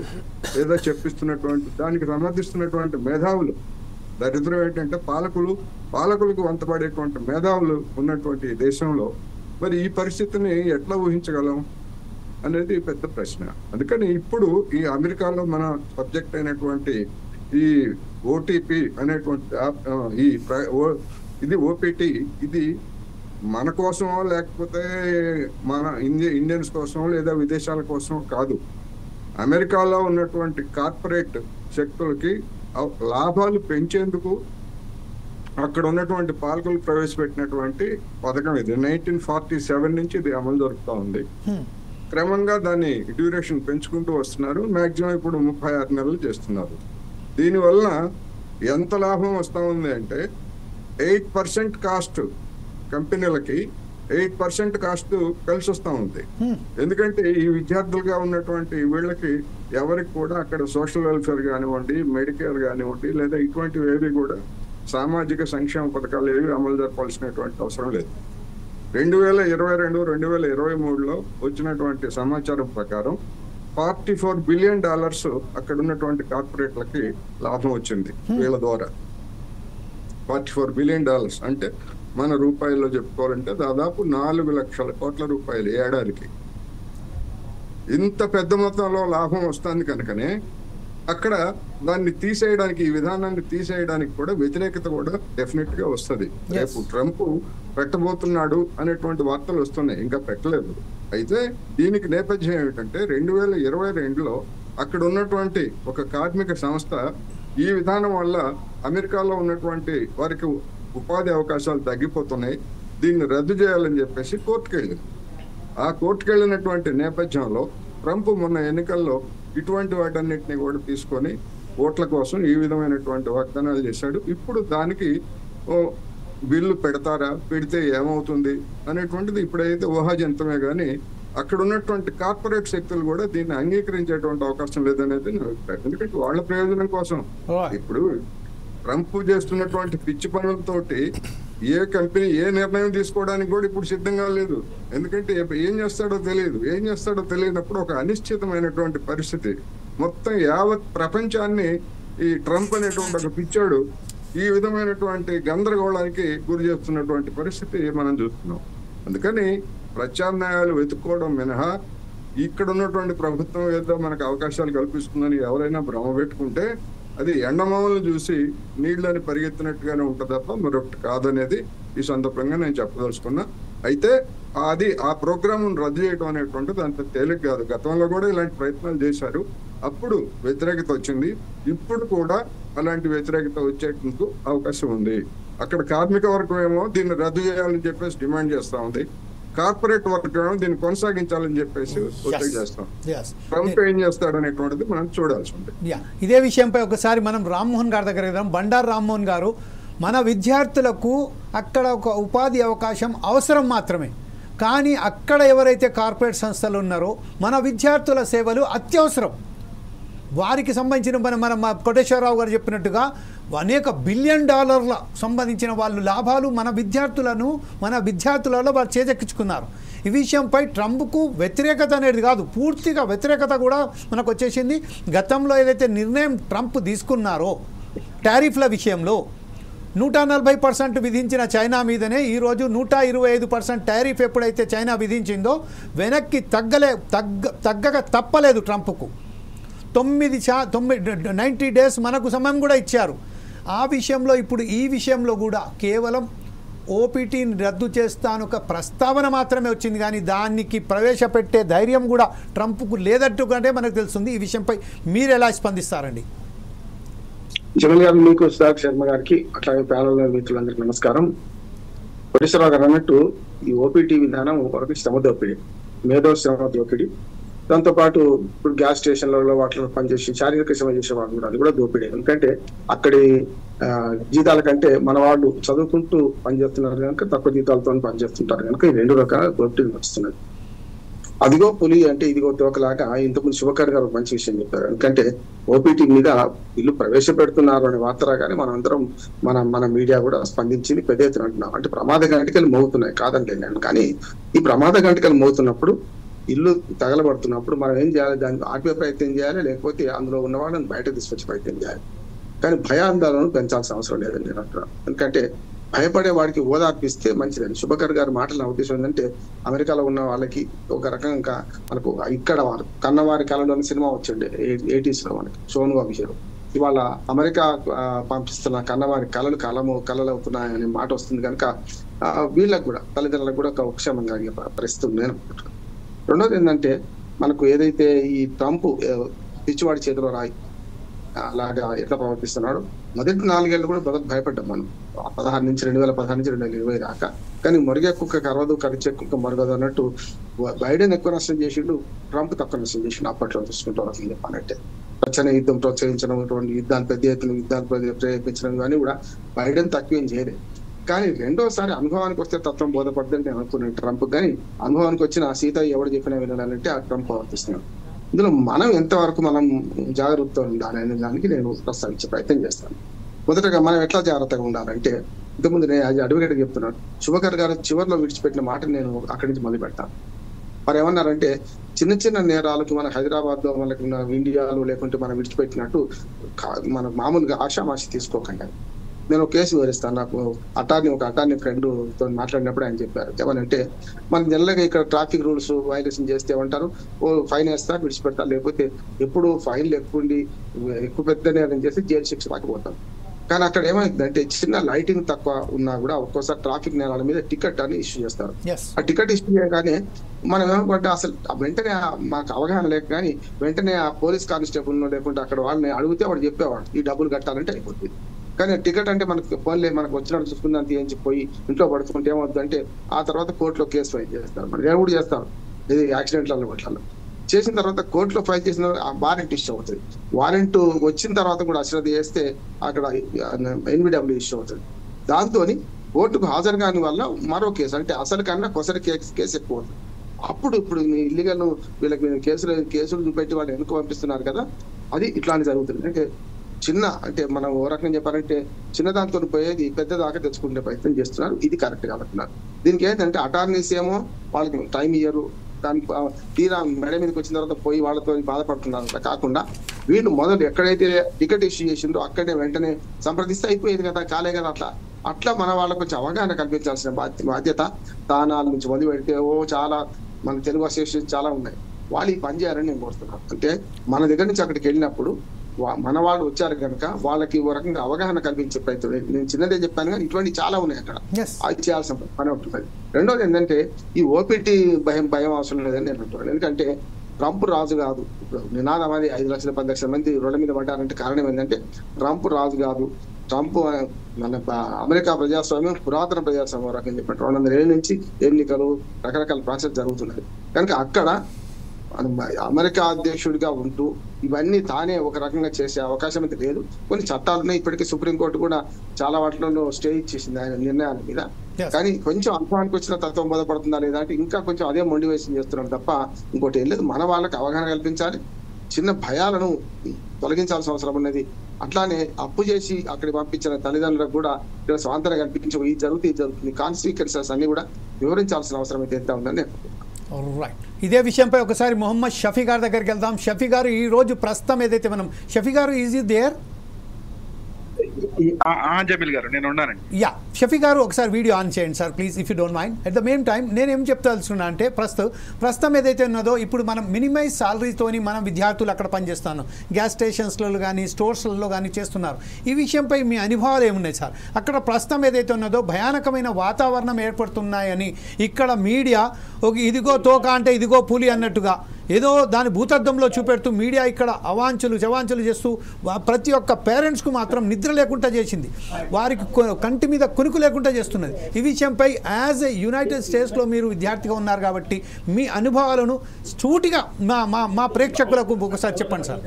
లేదా చెప్పిస్తున్నటువంటి దానికి సమర్థిస్తున్నటువంటి మేధావులు. దరిద్రం ఏంటంటే పాలకులకు వంతపడేటువంటి మేధావులు ఉన్నటువంటి దేశంలో మరి ఈ పరిస్థితిని ఎట్లా ఊహించగలం అనేది పెద్ద ప్రశ్న. అందుకని ఇప్పుడు ఈ అమెరికాలో మన సబ్జెక్ట్ అయినటువంటి ఈ OTP అనేటువంటి ఇది OPT, ఇది మన కోసమో లేకపోతే మన ఇండియన్స్ కోసమో లేదా విదేశాల కోసమో కాదు. అమెరికాలో ఉన్నటువంటి కార్పొరేట్ శక్తులకి లాభాలు పెంచేందుకు అక్కడ ఉన్నటువంటి పాలకులు ప్రవేశపెట్టినటువంటి పథకం ఇది. 1947 నుంచి ఇది అమలు జరుగుతూ ఉంది. క్రమంగా దాన్ని డ్యూరేషన్ పెంచుకుంటూ వస్తున్నారు. మాక్సిమం ఇప్పుడు 36 నెలలు చేస్తున్నారు. దీనివల్ల ఎంత లాభం వస్తూ ఉంది అంటే 8% కాస్ట్ కంపెనీలకి 8% కాస్ట్ కలిసి వస్తూ ఉంది. ఎందుకంటే ఈ విద్యార్థులుగా ఉన్నటువంటి వీళ్ళకి ఎవరికి కూడా అక్కడ సోషల్ వెల్ఫేర్ కానివ్వండి, మెడికేర్ కానివ్వండి, లేదా ఇటువంటివి ఏవి కూడా సామాజిక సంక్షేమ పథకాలు ఏవి అమలు జరపాల్సినటువంటి అవసరం లేదు. 2022-2023లో వచ్చినటువంటి సమాచారం ప్రకారం $44 బిలియన్ అక్కడ ఉన్నటువంటి కార్పొరేట్లకి లాభం వచ్చింది వీళ్ళ ద్వారా. $44 బిలియన్ అంటే మన రూపాయల్లో చెప్పుకోవాలంటే దాదాపు 4 లక్షల కోట్ల రూపాయలు ఏడాదికి. ఇంత పెద్ద మొత్తంలో లాభం వస్తుంది కనుకనే అక్కడ దాన్ని తీసేయడానికి, ఈ విధానాన్ని తీసేయడానికి కూడా వ్యతిరేకత కూడా డెఫినెట్ గా వస్తుంది. రేపు ట్రంప్ పెట్టబోతున్నాడు అనేటువంటి వార్తలు వస్తున్నాయి, ఇంకా పెట్టలేదు. అయితే దీనికి నేపథ్యం ఏమిటంటే 2022లో అక్కడ ఉన్నటువంటి ఒక కార్మిక సంస్థ ఈ విధానం వల్ల అమెరికాలో ఉన్నటువంటి వారికి ఉపాధి అవకాశాలు తగ్గిపోతున్నాయి, దీన్ని రద్దు చేయాలని చెప్పేసి కోర్టుకు వెళ్ళింది. ఆ కోర్టుకు వెళ్ళినటువంటి నేపథ్యంలో ట్రంప్ మొన్న ఎన్నికల్లో ఇటువంటి వాటన్నిటిని కూడా తీసుకొని ఓట్ల కోసం ఈ విధమైనటువంటి వాగ్దానాలు చేశాడు. ఇప్పుడు దానికి బిల్లు పెడతారా, పెడితే ఏమవుతుంది అనేటువంటిది ఇప్పుడైతే ఊహాజంతమే కానీ అక్కడ ఉన్నటువంటి కార్పొరేట్ శక్తులు కూడా దీన్ని అంగీకరించేటువంటి అవకాశం లేదనేది నా అభిప్రాయం. ఎందుకంటే వాళ్ళ ప్రయోజనం కోసం ఇప్పుడు ట్రంప్ చేస్తున్నటువంటి పిచ్చి పనులతోటి ఏ కంపెనీ ఏ నిర్ణయం తీసుకోవడానికి కూడా ఇప్పుడు సిద్ధంగా లేదు. ఎందుకంటే ఏం చేస్తాడో తెలియనప్పుడు ఒక అనిశ్చితమైనటువంటి పరిస్థితి మొత్తం యావత్ ప్రపంచాన్ని ఈ ట్రంప్ అనేటువంటి ఒక పిచ్చాడు ఈ విధమైనటువంటి గందరగోళానికి గురి చేస్తున్నటువంటి పరిస్థితి మనం చూస్తున్నాం. అందుకని ప్రత్యామ్నాయాలు వెతుక్కోవడం మినహా ఇక్కడ ఉన్నటువంటి ప్రభుత్వం ఏదో మనకు అవకాశాలు కల్పిస్తుందని ఎవరైనా భ్రమ పెట్టుకుంటే అది ఎండమామలు చూసి నీళ్ళని పరిగెత్తినట్టుగానే ఉంటుంది తప్ప మరొకటి కాదనేది ఈ సందర్భంగా నేను చెప్పదలుచుకున్నా. అయితే ఆ ప్రోగ్రామ్ రద్దు చేయడం అనేటువంటిది అంత తేలిక కాదు. గతంలో కూడా ఇలాంటి ప్రయత్నాలు చేశారు, అప్పుడు వ్యతిరేకత వచ్చింది. ఇప్పుడు కూడా అలాంటి వ్యతిరేకత వచ్చేందుకు అవకాశం ఉంది. అక్కడ కార్మిక వర్గం ఏమో దీన్ని రద్దు చేయాలని చెప్పేసి డిమాండ్ చేస్తా ఉంది, కార్పొరేట్ వర్గం ఏమో దీన్ని కొనసాగించాలని చెప్పేసి ఒత్తిడి చేస్తాం. ట్రంప్ ఏం చేస్తాడనేటువంటిది మనం చూడాల్సి ఉంది.
ఇదే విషయంపై ఒకసారి మనం రామ్మోహన్ గారి దగ్గర వెళ్దాం. బండారు రామ్మోహన్ గారు, మన విద్యార్థులకు అక్కడ ఒక ఉపాధి అవకాశం అవసరం మాత్రమే, కానీ అక్కడ ఎవరైతే కార్పొరేట్ సంస్థలు ఉన్నారో మన విద్యార్థుల సేవలు అత్యవసరం. వారికి సంబంధించిన మన కోటేశ్వరరావు గారు చెప్పినట్టుగా అనేక $1 బిలియన్ సంబంధించిన వాళ్ళు లాభాలు మన విద్యార్థులలో వారు చేజెక్కించుకున్నారు. ఈ విషయంపై ట్రంప్కు వ్యతిరేకత అనేది కాదు, పూర్తిగా వ్యతిరేకత కూడా మనకు వచ్చేసింది. గతంలో ఏదైతే నిర్ణయం ట్రంప్ తీసుకున్నారో టారిఫ్ల విషయంలో 140% విధించిన చైనా మీదనే ఈరోజు 125% టారిఫ్ ఎప్పుడైతే చైనా విధించిందో వెనక్కి తగ్గక తప్పలేదు ట్రంప్కు. 90 డేస్ మనకు సమయం కూడా ఇచ్చారు. ఆ విషయంలో ఇప్పుడు ఈ విషయంలో కూడా కేవలం ఓపీటీని రద్దు చేస్తాను ఒక ప్రస్తావన మాత్రమే వచ్చింది, కానీ దానికి ప్రవేశపెట్టే ధైర్యం కూడా ట్రంప్కు లేదట్టుకంటే మనకు తెలుస్తుంది. ఈ విషయంపై మీరు ఎలా స్పందిస్తారండి?
జగన్ గారు, మీకు సుధాకర్ శర్మ గారికి అట్లాగే ప్యానల్ మిత్రులందరికీ నమస్కారం. కోటేశ్వరరావు గారు అన్నట్టు ఈ ఓపీటీ విధానం ఒక శ్రమ దోపిడీ, మేధో శ్రమ దోపిడీ. దాంతోపాటు ఇప్పుడు గ్యాస్ స్టేషన్లలో వాటిలో పనిచేసి శారీరక శ్రమ చేసే వాళ్ళు కూడా, అది కూడా దోపిడీ. ఎందుకంటే అక్కడి జీతాల కంటే మన వాళ్ళు చదువుకుంటూ పనిచేస్తున్నారు కనుక తక్కువ జీతాలతో పనిచేస్తుంటారు కనుక ఈ 2 రకాల దోపిడీలు వస్తున్నది. అదిగో పులి అంటే ఇదిగో తోకలాగా ఇంతకుముందు శుభకర్ గారు మంచి విషయం చెప్పారు. ఎందుకంటే ఓపీటీ మీద వీళ్ళు ప్రవేశపెడుతున్నారు అనే వార్త రాగానే మనం అందరం మన మీడియా కూడా స్పందించింది, పెద్ద ఎత్తున అంటున్నాం. అంటే ప్రమాద గంటికలు మోగుతున్నాయి కాదంటే నేను, కానీ ఈ ప్రమాద గంటికలు మోగుతున్నప్పుడు ఇల్లు తగలబడుతున్నప్పుడు మనం ఏం చేయాలి? దాన్ని ఆపే ప్రయత్నం చేయాలి, లేకపోతే అందులో ఉన్న వాళ్ళని బయట తీసుకొచ్చే ప్రయత్నం చేయాలి. కానీ భయాందోళనను పెంచాల్సిన అవసరం లేదని నేను అంటున్నాను. ఎందుకంటే భయపడే వాడికి ఓదార్పిస్తే మంచిదని. శుభకర్ గారి మాటలు నా ఉద్దేశం ఏంటంటే అమెరికాలో ఉన్న వాళ్ళకి ఒక రకంగా మనకు ఇక్కడ కన్నవారి కళలోని సినిమా వచ్చిండే 80s లో మనకి సోను అభిషేక్, ఇవాళ అమెరికా పంపిస్తున్న కన్నవారి కళలు అవుతున్నాయనే మాట వస్తుంది కనుక వీళ్ళకు కూడా తల్లిదండ్రులకు కూడా ఒక ఉపశమనంగా పరిస్థితి ఉంది నేను అనుకుంటున్నాను. రెండోది ఏంటంటే మనకు ఏదైతే ఈ ట్రంప్ పిచ్చివాడి చేతిలో రాయి అలాగా ఎట్లా ప్రవర్తిస్తున్నాడు, మొదటి 4 ఏళ్ళు కూడా భయపడ్డాం మనం 2016 నుంచి 2020 దాకా. కానీ మురిగే కుక్క కరవదు, కరిచే కుక్క మరగదు అన్నట్టు బైడెన్ ఎక్కువ నష్టం చేసిండు, ట్రంప్ తక్కువ నష్టం చేసిండు. అప్పట్లో చూసుకుంటారు అసలు చెప్పాలంటే ప్రచన యుద్ధం ప్రోత్సహించడం, ఇటువంటి యుద్ధాలు పెద్ద ఎత్తున యుద్ధాలు ప్రేరేపించడం కానీ కూడా బైడెన్ తక్కువేం చేయలేదు. కానీ రెండోసారి అనుభవానికి వస్తే తత్వం బోధపడుతుందని నేను అనుకున్నాను ట్రంప్. కానీ అనుభవానికి వచ్చిన సీత ఎవరు చెప్పినా వినాలంటే ఆ ట్రంప్ ప్రవర్తిస్తున్నాడు. ఇందులో మనం ఎంతవరకు మనం జాగ్రత్తగా ఉండాలి అనే దానికి నేను ప్రస్తావించే ప్రయత్నం చేస్తాను. మొదటగా మనం ఎట్లా జాగ్రత్తగా ఉండాలంటే, ఇంతకుముందు నేను అడ్వకేట్ చెప్తున్నాను, శుభకర్ గారు చివరిలో విడిచిపెట్టిన మాట నేను అక్కడి నుంచి మొదలు పెడతాను. మరి ఏమన్నారంటే చిన్న నేరాలకు మన హైదరాబాద్ లో మనకు ఇండియాలో లేకుంటే మనం విడిచిపెట్టినట్టు మన మామూలుగా ఆషామాషి తీసుకోకండి. నేను ఒక కేసు వివరిస్తాను. నాకు ఒక అటార్నీ ఫ్రెండ్ తో మాట్లాడినప్పుడు ఆయన చెప్పారు ఏమనంటే, మన జనరల్గా ఇక్కడ ట్రాఫిక్ రూల్స్ వైలేషన్ చేస్తే ఏమంటారు, ఫైన్ వేస్తారు విడిచిపెడతారు, లేకపోతే ఎప్పుడు ఫైన్లు ఎక్కువ పెద్ద నేరం చేసి జైలు శిక్ష రాకపోతాం. కానీ అక్కడ ఏమైందంటే చిన్న లైటింగ్ తక్కువ ఉన్నా కూడా ఒక్కోసారి ట్రాఫిక్ నేరాల మీద టికెట్ అని ఇష్యూ చేస్తారు. ఆ టికెట్ ఇష్యూ చేయగానే మనం ఏమంటే అసలు వెంటనే మాకు అవగాహన లేక కానీ వెంటనే ఆ పోలీస్ కానిస్టేబుల్ లేకుంటే అక్కడ వాళ్ళని అడిగితే వాడు చెప్పేవాడు ఈ డబ్బులు కట్టాలంటే అయిపోతుంది. కానీ టికెట్ అంటే మనకు ఫోన్లే మనకు వచ్చినట్టు చూసుకుందాం పోయి ఇంట్లో పడుతుంటే ఏమవుతుందంటే ఆ తర్వాత కోర్టులో కేసు ఫైల్ చేస్తారు. మరి నేను కూడా చేస్తాను ఇది యాక్సిడెంట్లలో వాటిలో చేసిన తర్వాత కోర్టులో ఫైల్ చేసిన వారెంట్ ఇష్యూ అవుతుంది. వారెంట్ వచ్చిన తర్వాత కూడా అశ్రద్ధ చేస్తే అక్కడ ఎన్విడబ్ల్యూ ఇష్యూ అవుతుంది. దాంతో కోర్టుకు హాజరు కాని వల్ల మరో కేసు అంటే అసలు కన్నా కొసరి కేసు ఎక్కువ అవుతుంది. అప్పుడు ఇప్పుడు ఇల్లీగల్ వీళ్ళకి కేసులు చూపెట్టి వాళ్ళు వెనుక పంపిస్తున్నారు కదా, అది ఇట్లాంటి జరుగుతుంది. అంటే అంటే మనం ఓ రకంగా చెప్పాలంటే చిన్న దాంతో పోయేది పెద్ద దాకా తెచ్చుకునే ప్రయత్నం చేస్తున్నారు. ఇది కరెక్ట్ కాబట్టిన్నారు. దీనికి ఏంటంటే అటార్నీస్ ఏమో వాళ్ళకి టైం ఇయ్యరు, దాని తీరా మెడ మీదకి వచ్చిన తర్వాత పోయి వాళ్ళతో బాధపడుతున్నారు. కాకుండా వీళ్ళు మొదలు ఎక్కడైతే టికెట్ ఇష్యూ చేసిందో అక్కడే వెంటనే సంప్రదిస్తే అయిపోయేది కదా, కాలే కదా. అట్లా మన వాళ్ళకు కొంచెం అవగాహన కల్పించాల్సిన బాధ్యత స్థానాల నుంచి మొదలు పెడితే చాలా మన తెలుగు అసోసియేషన్ చాలా ఉన్నాయి. వాళ్ళు ఈ పని చేయాలని నేను కోరుతున్నాను. అంటే మన దగ్గర నుంచి అక్కడికి వెళ్ళినప్పుడు మన వాళ్ళు వచ్చారు కనుక వాళ్ళకి ఓ రకంగా అవగాహన కల్పించే ప్రయత్నం. నేను చిన్నదే చెప్పాను కానీ ఇటువంటి చాలా ఉన్నాయి అక్కడ, అది చేయాల్సిన పని ఉంటుంది. రెండోది ఏంటంటే ఈ ఓపీటీ భయం అవసరం లేదని నేను అంటున్నాను. ఎందుకంటే ట్రంప్ రాజు కాదు. నినాదం అది 5 లక్షల 10 లక్షల మంది రోడ్ల మీద పడ్డారంటే కారణం ఏంటంటే ట్రంప్ రాజు కాదు. ట్రంప్ మన అమెరికా ప్రజాస్వామ్యం పురాతన ప్రజాస్వామ్యం రకం చెప్పినట్టు 200 ఏళ్ళ నుంచి ఎన్నికలు రకరకాల ప్రాసెస్ జరుగుతున్నది. కనుక అక్కడ అమెరికా అధ్యక్షుడిగా ఉంటూ ఇవన్నీ తానే ఒక రకంగా చేసే అవకాశం అయితే లేదు. కొన్ని చట్టాలు ఉన్నాయి, ఇప్పటికీ సుప్రీంకోర్టు కూడా చాలా వాటిలో స్టే ఇచ్చేసింది ఆయన నిర్ణయాల మీద. కానీ కొంచెం అనుభవానికి వచ్చిన తత్వం బోధపడుతుందా లేదా అంటే ఇంకా కొంచెం అదే మోటివేషన్ చేస్తున్నాడు తప్ప ఇంకోటి ఏం లేదు. మన వాళ్ళకి అవగాహన కల్పించాలి, చిన్న భయాలను తొలగించాల్సిన అవసరం ఉన్నది. అట్లానే అప్పు చేసి అక్కడికి పంపించిన తల్లిదండ్రులకు కూడా ఇక్కడ స్వాతంత్రం కల్పించి ఇది జరుగుతుంది కాన్సిక్వెన్సెస్ అన్ని కూడా వివరించాల్సిన అవసరం అయితే ఎంత ఉందని
రైట్. ఇదే విషయంపై ఒకసారి మొహమ్మద్ షఫీ గారి దగ్గరికి వెళ్దాం. షఫీ గారు, ఈ రోజు ప్రస్తుతం ఏదైతే మనం షఫీ గారు ఈజ్ ఇట్ దేర్?
జమీల్ గారు నేను ఉన్నానండి.
యా, షఫీ గారు ఒకసారి వీడియో ఆన్ చేయండి sir please, if you don't mind. At the main time నేను ఏం చెప్తాల్సుకున్నా అంటే ప్రస్తుతం ఏదైతే ఉన్నదో ఇప్పుడు మనం మినిమైజ్ సాలరీతోని మనం విద్యార్థులు అక్కడ పనిచేస్తాను, గ్యాస్ స్టేషన్స్లలో కానీ స్టోర్స్లలో కానీ చేస్తున్నారు. ఈ విషయంపై మీ అనుభవాలు ఏమున్నాయి సార్? అక్కడ ప్రస్తుతం ఏదైతే ఉన్నదో భయానకమైన వాతావరణం ఏర్పడుతున్నాయని ఇక్కడ మీడియా ఇదిగో తోక అంటే ఇదిగో పులి అన్నట్టుగా ఏదో దాని భూతద్దంలో చూపెడుతూ మీడియా ఇక్కడ జవాంచులు చేస్తూ ప్రతి ఒక్క పేరెంట్స్కు మాత్రం నిద్ర లేకుండా చేసింది, వారికి కంటి మీద కునుకు లేకుండా చేస్తున్నది. ఈ విషయంపై యాజ్ ఏ యునైటెడ్ స్టేట్స్లో మీరు విద్యార్థిగా ఉన్నారు కాబట్టి మీ అనుభవాలను సూటిగా మా ప్రేక్షకులకు ఒకసారి చెప్పండి సార్.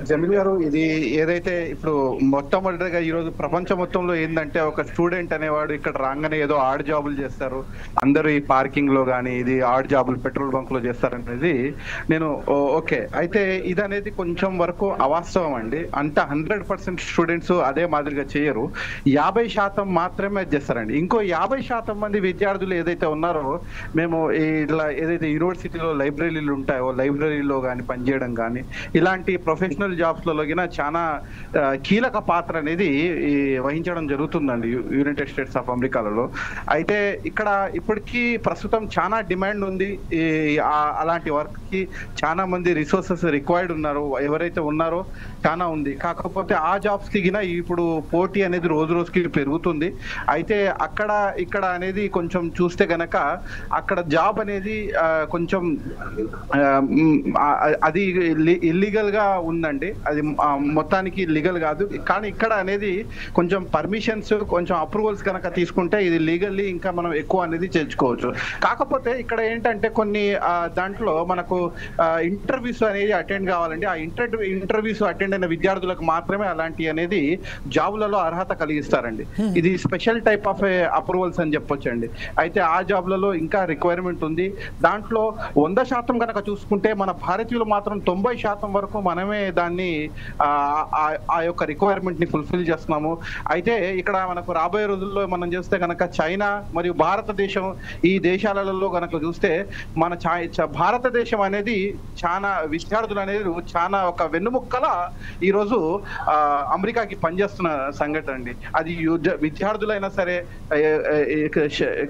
జమీల్ గారు, ఇది ఏదైతే ఇప్పుడు మొట్టమొదటిగా ఈరోజు ప్రపంచం మొత్తంలో ఏంటంటే ఒక స్టూడెంట్ అనేవాడు ఇక్కడ రాగానే ఏదో ఆడ్ జాబులు చేస్తారు, అందరూ ఈ పార్కింగ్ లో కానీ ఇది ఆడ్ జాబులు పెట్రోల్ బంక్ లో చేస్తారనేది నేను ఓకే. అయితే ఇది అనేది కొంచెం వరకు అవాస్తవం అండి. అంటే 100% స్టూడెంట్స్ అదే మాదిరిగా చేయరు, 50% మాత్రమే చేస్తారండి. ఇంకో 50% మంది విద్యార్థులు ఏదైతే ఉన్నారో మేము ఇట్లా ఏదైతే యూనివర్సిటీలో లైబ్రరీలు ఉంటాయో లైబ్రరీలో కానీ పనిచేయడం కానీ ఇలాంటి ప్రొఫెషనల్ జాబ్స్ లలో చాలా కీలక పాత్ర అనేది వహించడం జరుగుతుందండి యునైటెడ్ స్టేట్స్ ఆఫ్ అమెరికాలలో. అయితే ఇక్కడ ఇప్పటికీ ప్రస్తుతం చాలా డిమాండ్ ఉంది, అలాంటి వర్క్ కి చాలా మంది రిసోర్సెస్ రిక్వైర్డ్ ఉన్నారు, ఎవరైతే ఉన్నారో చాలా ఉంది. కాకపోతే ఆ జాబ్స్ కి ఇప్పుడు పోటీ అనేది రోజు రోజుకి పెరుగుతుంది. అయితే ఇక్కడ అనేది కొంచెం చూస్తే గనక అక్కడ జాబ్ అనేది కొంచెం అది ఇల్లీగల్ గా ఉందండి, అది మొత్తానికి లీగల్ కాదు. కానీ ఇక్కడ అనేది కొంచెం పర్మిషన్స్ కొంచెం అప్రూవల్స్ కనుక తీసుకుంటే ఇది లీగల్లీ ఇంకా మనం ఎక్కువ అనేది చేర్చుకోవచ్చు. కాకపోతే ఇక్కడ ఏంటంటే కొన్ని దాంట్లో మనకు ఇంటర్వ్యూస్ అనేది అటెండ్ కావాలండి. ఆ ఇంటర్వ్యూస్ అటెండ్ అయిన విద్యార్థులకు మాత్రమే అలాంటి అనేది జాబులలో అర్హత కలిగిస్తారండి. ఇది స్పెషల్ టైప్ ఆఫ్ అప్రూవల్స్ అని చెప్పొచ్చండి. అయితే ఆ జాబ్లలో ఇంకా రిక్వైర్మెంట్ ఉంది. దాంట్లో 100% కనుక చూసుకుంటే మన భారతీయులు మాత్రం 90% 50% వరకు మనమే దాన్ని ఆ యొక్క రిక్వైర్మెంట్ ని ఫుల్ఫిల్ చేస్తున్నాము. అయితే ఇక్కడ మనకు రాబోయే రోజుల్లో మనం చూస్తే కనుక చైనా మరియు భారతదేశం ఈ దేశాలలో కనుక చూస్తే మన భారతదేశం అనేది చాలా విద్యార్థులు అనేది చాలా ఒక వెన్నుముక్కల ఈరోజు అమెరికాకి పనిచేస్తున్న సంఘటన అండి. అది విద్యార్థులైనా సరే,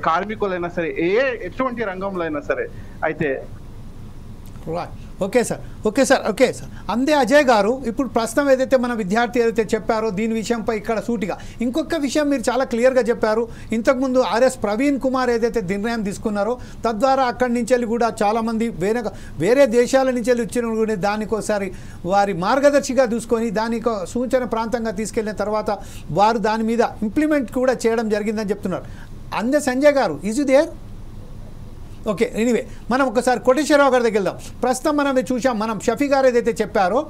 కార్మికులైనా సరే, ఎటువంటి రంగంలో అయినా సరే. అయితే
ఓకే సార్. అందే అజయ్ గారు, ఇప్పుడు ప్రస్తుతం ఏదైతే మన విద్యార్థి ఏదైతే చెప్పారో దీని విషయంపై ఇక్కడ సూటిగా ఇంకొక విషయం మీరు చాలా క్లియర్గా చెప్పారు. ఇంతకుముందు ఆర్ఎస్ ప్రవీణ్ కుమార్ ఏదైతే నిర్ణయం తీసుకున్నారో తద్వారా అక్కడి నుంచి వెళ్ళి కూడా చాలామంది వేరే దేశాల నుంచి వెళ్ళి వచ్చిన కూడా దానికోసారి వారి మార్గదర్శిగా చూసుకొని దానికి సూచన ప్రాంతంగా తీసుకెళ్ళిన తర్వాత వారు దాని మీద ఇంప్లిమెంట్ కూడా చేయడం జరిగిందని చెప్తున్నారు. అందే సంజయ్ గారు, ఈజ్ దేర్? ఓకే, ఎనీవే మనం ఒకసారి కోటేశ్వరరావు గారి దగ్గర వెళ్దాం. ప్రస్తుతం మనం చూసాం, మనం షఫీ గారు ఏదైతే చెప్పారో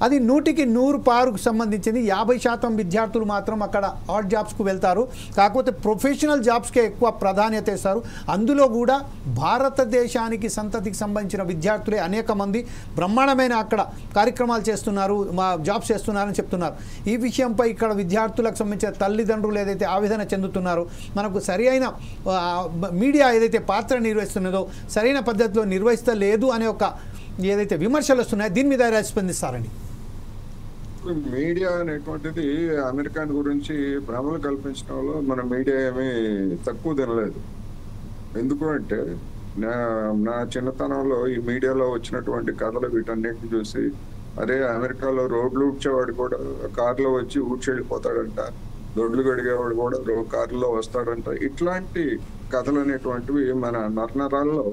అది 100కి 100 సంబంధించింది. 50% విద్యార్థులు మాత్రం అక్కడ ఆడ్ జాబ్స్కు వెళ్తారు. కాకపోతే ప్రొఫెషనల్ జాబ్స్కే ఎక్కువ ప్రాధాన్యత ఇస్తారు. అందులో కూడా భారతదేశానికి సంతతికి సంబంధించిన విద్యార్థులే అనేక మంది బ్రహ్మాండమైన అక్కడ కార్యక్రమాలు చేస్తున్నారు, మా జాబ్స్ చేస్తున్నారని చెప్తున్నారు. ఈ విషయంపై ఇక్కడ విద్యార్థులకు సంబంధించిన తల్లిదండ్రులు ఏదైతే ఆవేదన చెందుతున్నారో, మనకు సరి అయిన మీడియా ఏదైతే పాత్ర నిర్వహిస్తున్నదో సరైన పద్ధతిలో నిర్వహిస్తలేదు అనే ఒక ఏదైతే విమర్శలు వస్తున్నాయో దీని మీద స్పందిస్తారండి.
మీడియా అనేటువంటిది అమెరికాన్ గురించి భ్రమలు కల్పించడంలో మన మీడియా ఏమీ తక్కువ తినలేదు. ఎందుకు అంటే నా చిన్నతనంలో ఈ మీడియాలో వచ్చినటువంటి కథలు వీటన్నిటిని చూసి, అరే అమెరికాలో రోడ్లు ఊడ్చేవాడు కూడా కారులో వచ్చి ఊడ్చి వెళ్ళిపోతాడంట, దొడ్లు గడిగేవాడు కూడా కారులో వస్తాడంట. ఇట్లాంటి కథలు అనేటువంటివి మన నరనరాల్లో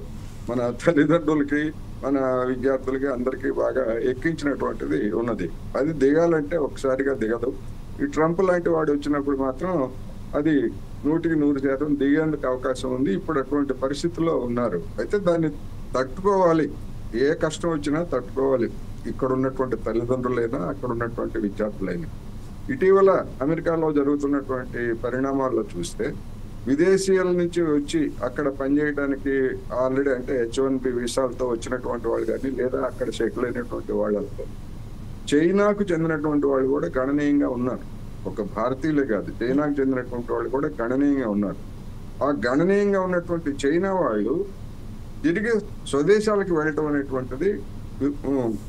మన తల్లిదండ్రులకి మన విద్యార్థులకి అందరికీ బాగా ఎక్కించినటువంటిది ఉన్నది. అది దిగాలంటే ఒకసారిగా దిగదు. ఈ ట్రంప్ లాంటి వాడు వచ్చినప్పుడు మాత్రం అది 100కి 100% దిగేందుకు అవకాశం ఉంది. ఇప్పుడు అటువంటి పరిస్థితుల్లో ఉన్నారు. అయితే దాన్ని తట్టుకోవాలి, ఏ కష్టం వచ్చినా తట్టుకోవాలి. ఇక్కడ ఉన్నటువంటి తల్లిదండ్రులైనా అక్కడ ఉన్నటువంటి విద్యార్థులైనా. ఇటీవల అమెరికాలో జరుగుతున్నటువంటి పరిణామాల్లో చూస్తే విదేశీయుల నుంచి వచ్చి అక్కడ పనిచేయడానికి ఆల్రెడీ అంటే H1B వీసాలతో వచ్చినటువంటి వాళ్ళు కానీ, లేదా అక్కడ సెటిల్ అయినటువంటి వాళ్ళతో చైనాకు చెందినటువంటి వాళ్ళు కూడా గణనీయంగా ఉన్నారు. ఒక భారతీయులే కాదు, చైనాకు చెందినటువంటి వాళ్ళు కూడా గణనీయంగా ఉన్నారు. ఆ గణనీయంగా ఉన్నటువంటి చైనా వాళ్ళు తిరిగి స్వదేశాలకు వెళ్ళటం అనేటువంటిది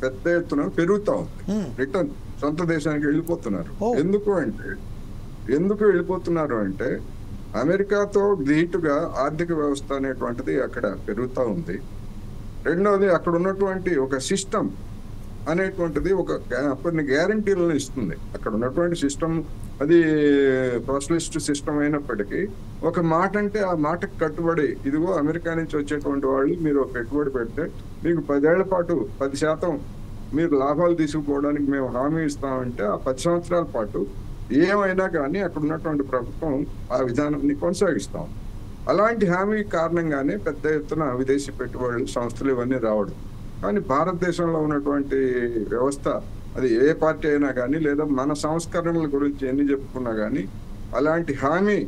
పెద్ద ఎత్తున పెరుగుతా ఉంది. రిటర్న్ సొంత దేశానికి వెళ్ళిపోతున్నారు. ఎందుకు వెళ్ళిపోతున్నారు అంటే అమెరికాతో ధీటుగా ఆర్థిక వ్యవస్థ అనేటువంటిది అక్కడ పెరుగుతూ ఉంది. రెండవది అక్కడ ఉన్నటువంటి ఒక సిస్టమ్ అనేటువంటిది కొన్ని గ్యారంటీలను ఇస్తుంది. అక్కడ ఉన్నటువంటి సిస్టమ్ అది సోషలిస్ట్ సిస్టమ్ అయినప్పటికీ ఒక మాట అంటే ఆ మాటకు కట్టుబడి, ఇదిగో అమెరికా నుంచి వచ్చేటువంటి వాళ్ళు మీరు పెట్టుబడి పెడితే మీకు 10 ఏళ్ల పాటు 10% మీరు లాభాలు తీసుకుపోవడానికి మేము హామీ ఇస్తామంటే ఆ 10 సంవత్సరాల పాటు ఏమైనా కానీ అక్కడ ఉన్నటువంటి ప్రభుత్వం ఆ విధానాన్ని కొనసాగిస్తాం. అలాంటి హామీ కారణంగానే పెద్ద ఎత్తున విదేశీ పెట్టుబడులు సంస్థలు ఇవన్నీ రావడం. కానీ భారతదేశంలో ఉన్నటువంటి వ్యవస్థ అది ఏ పార్టీ అయినా కానీ, లేదా మన సంస్కరణల గురించి ఎన్ని చెప్పుకున్నా కానీ అలాంటి హామీ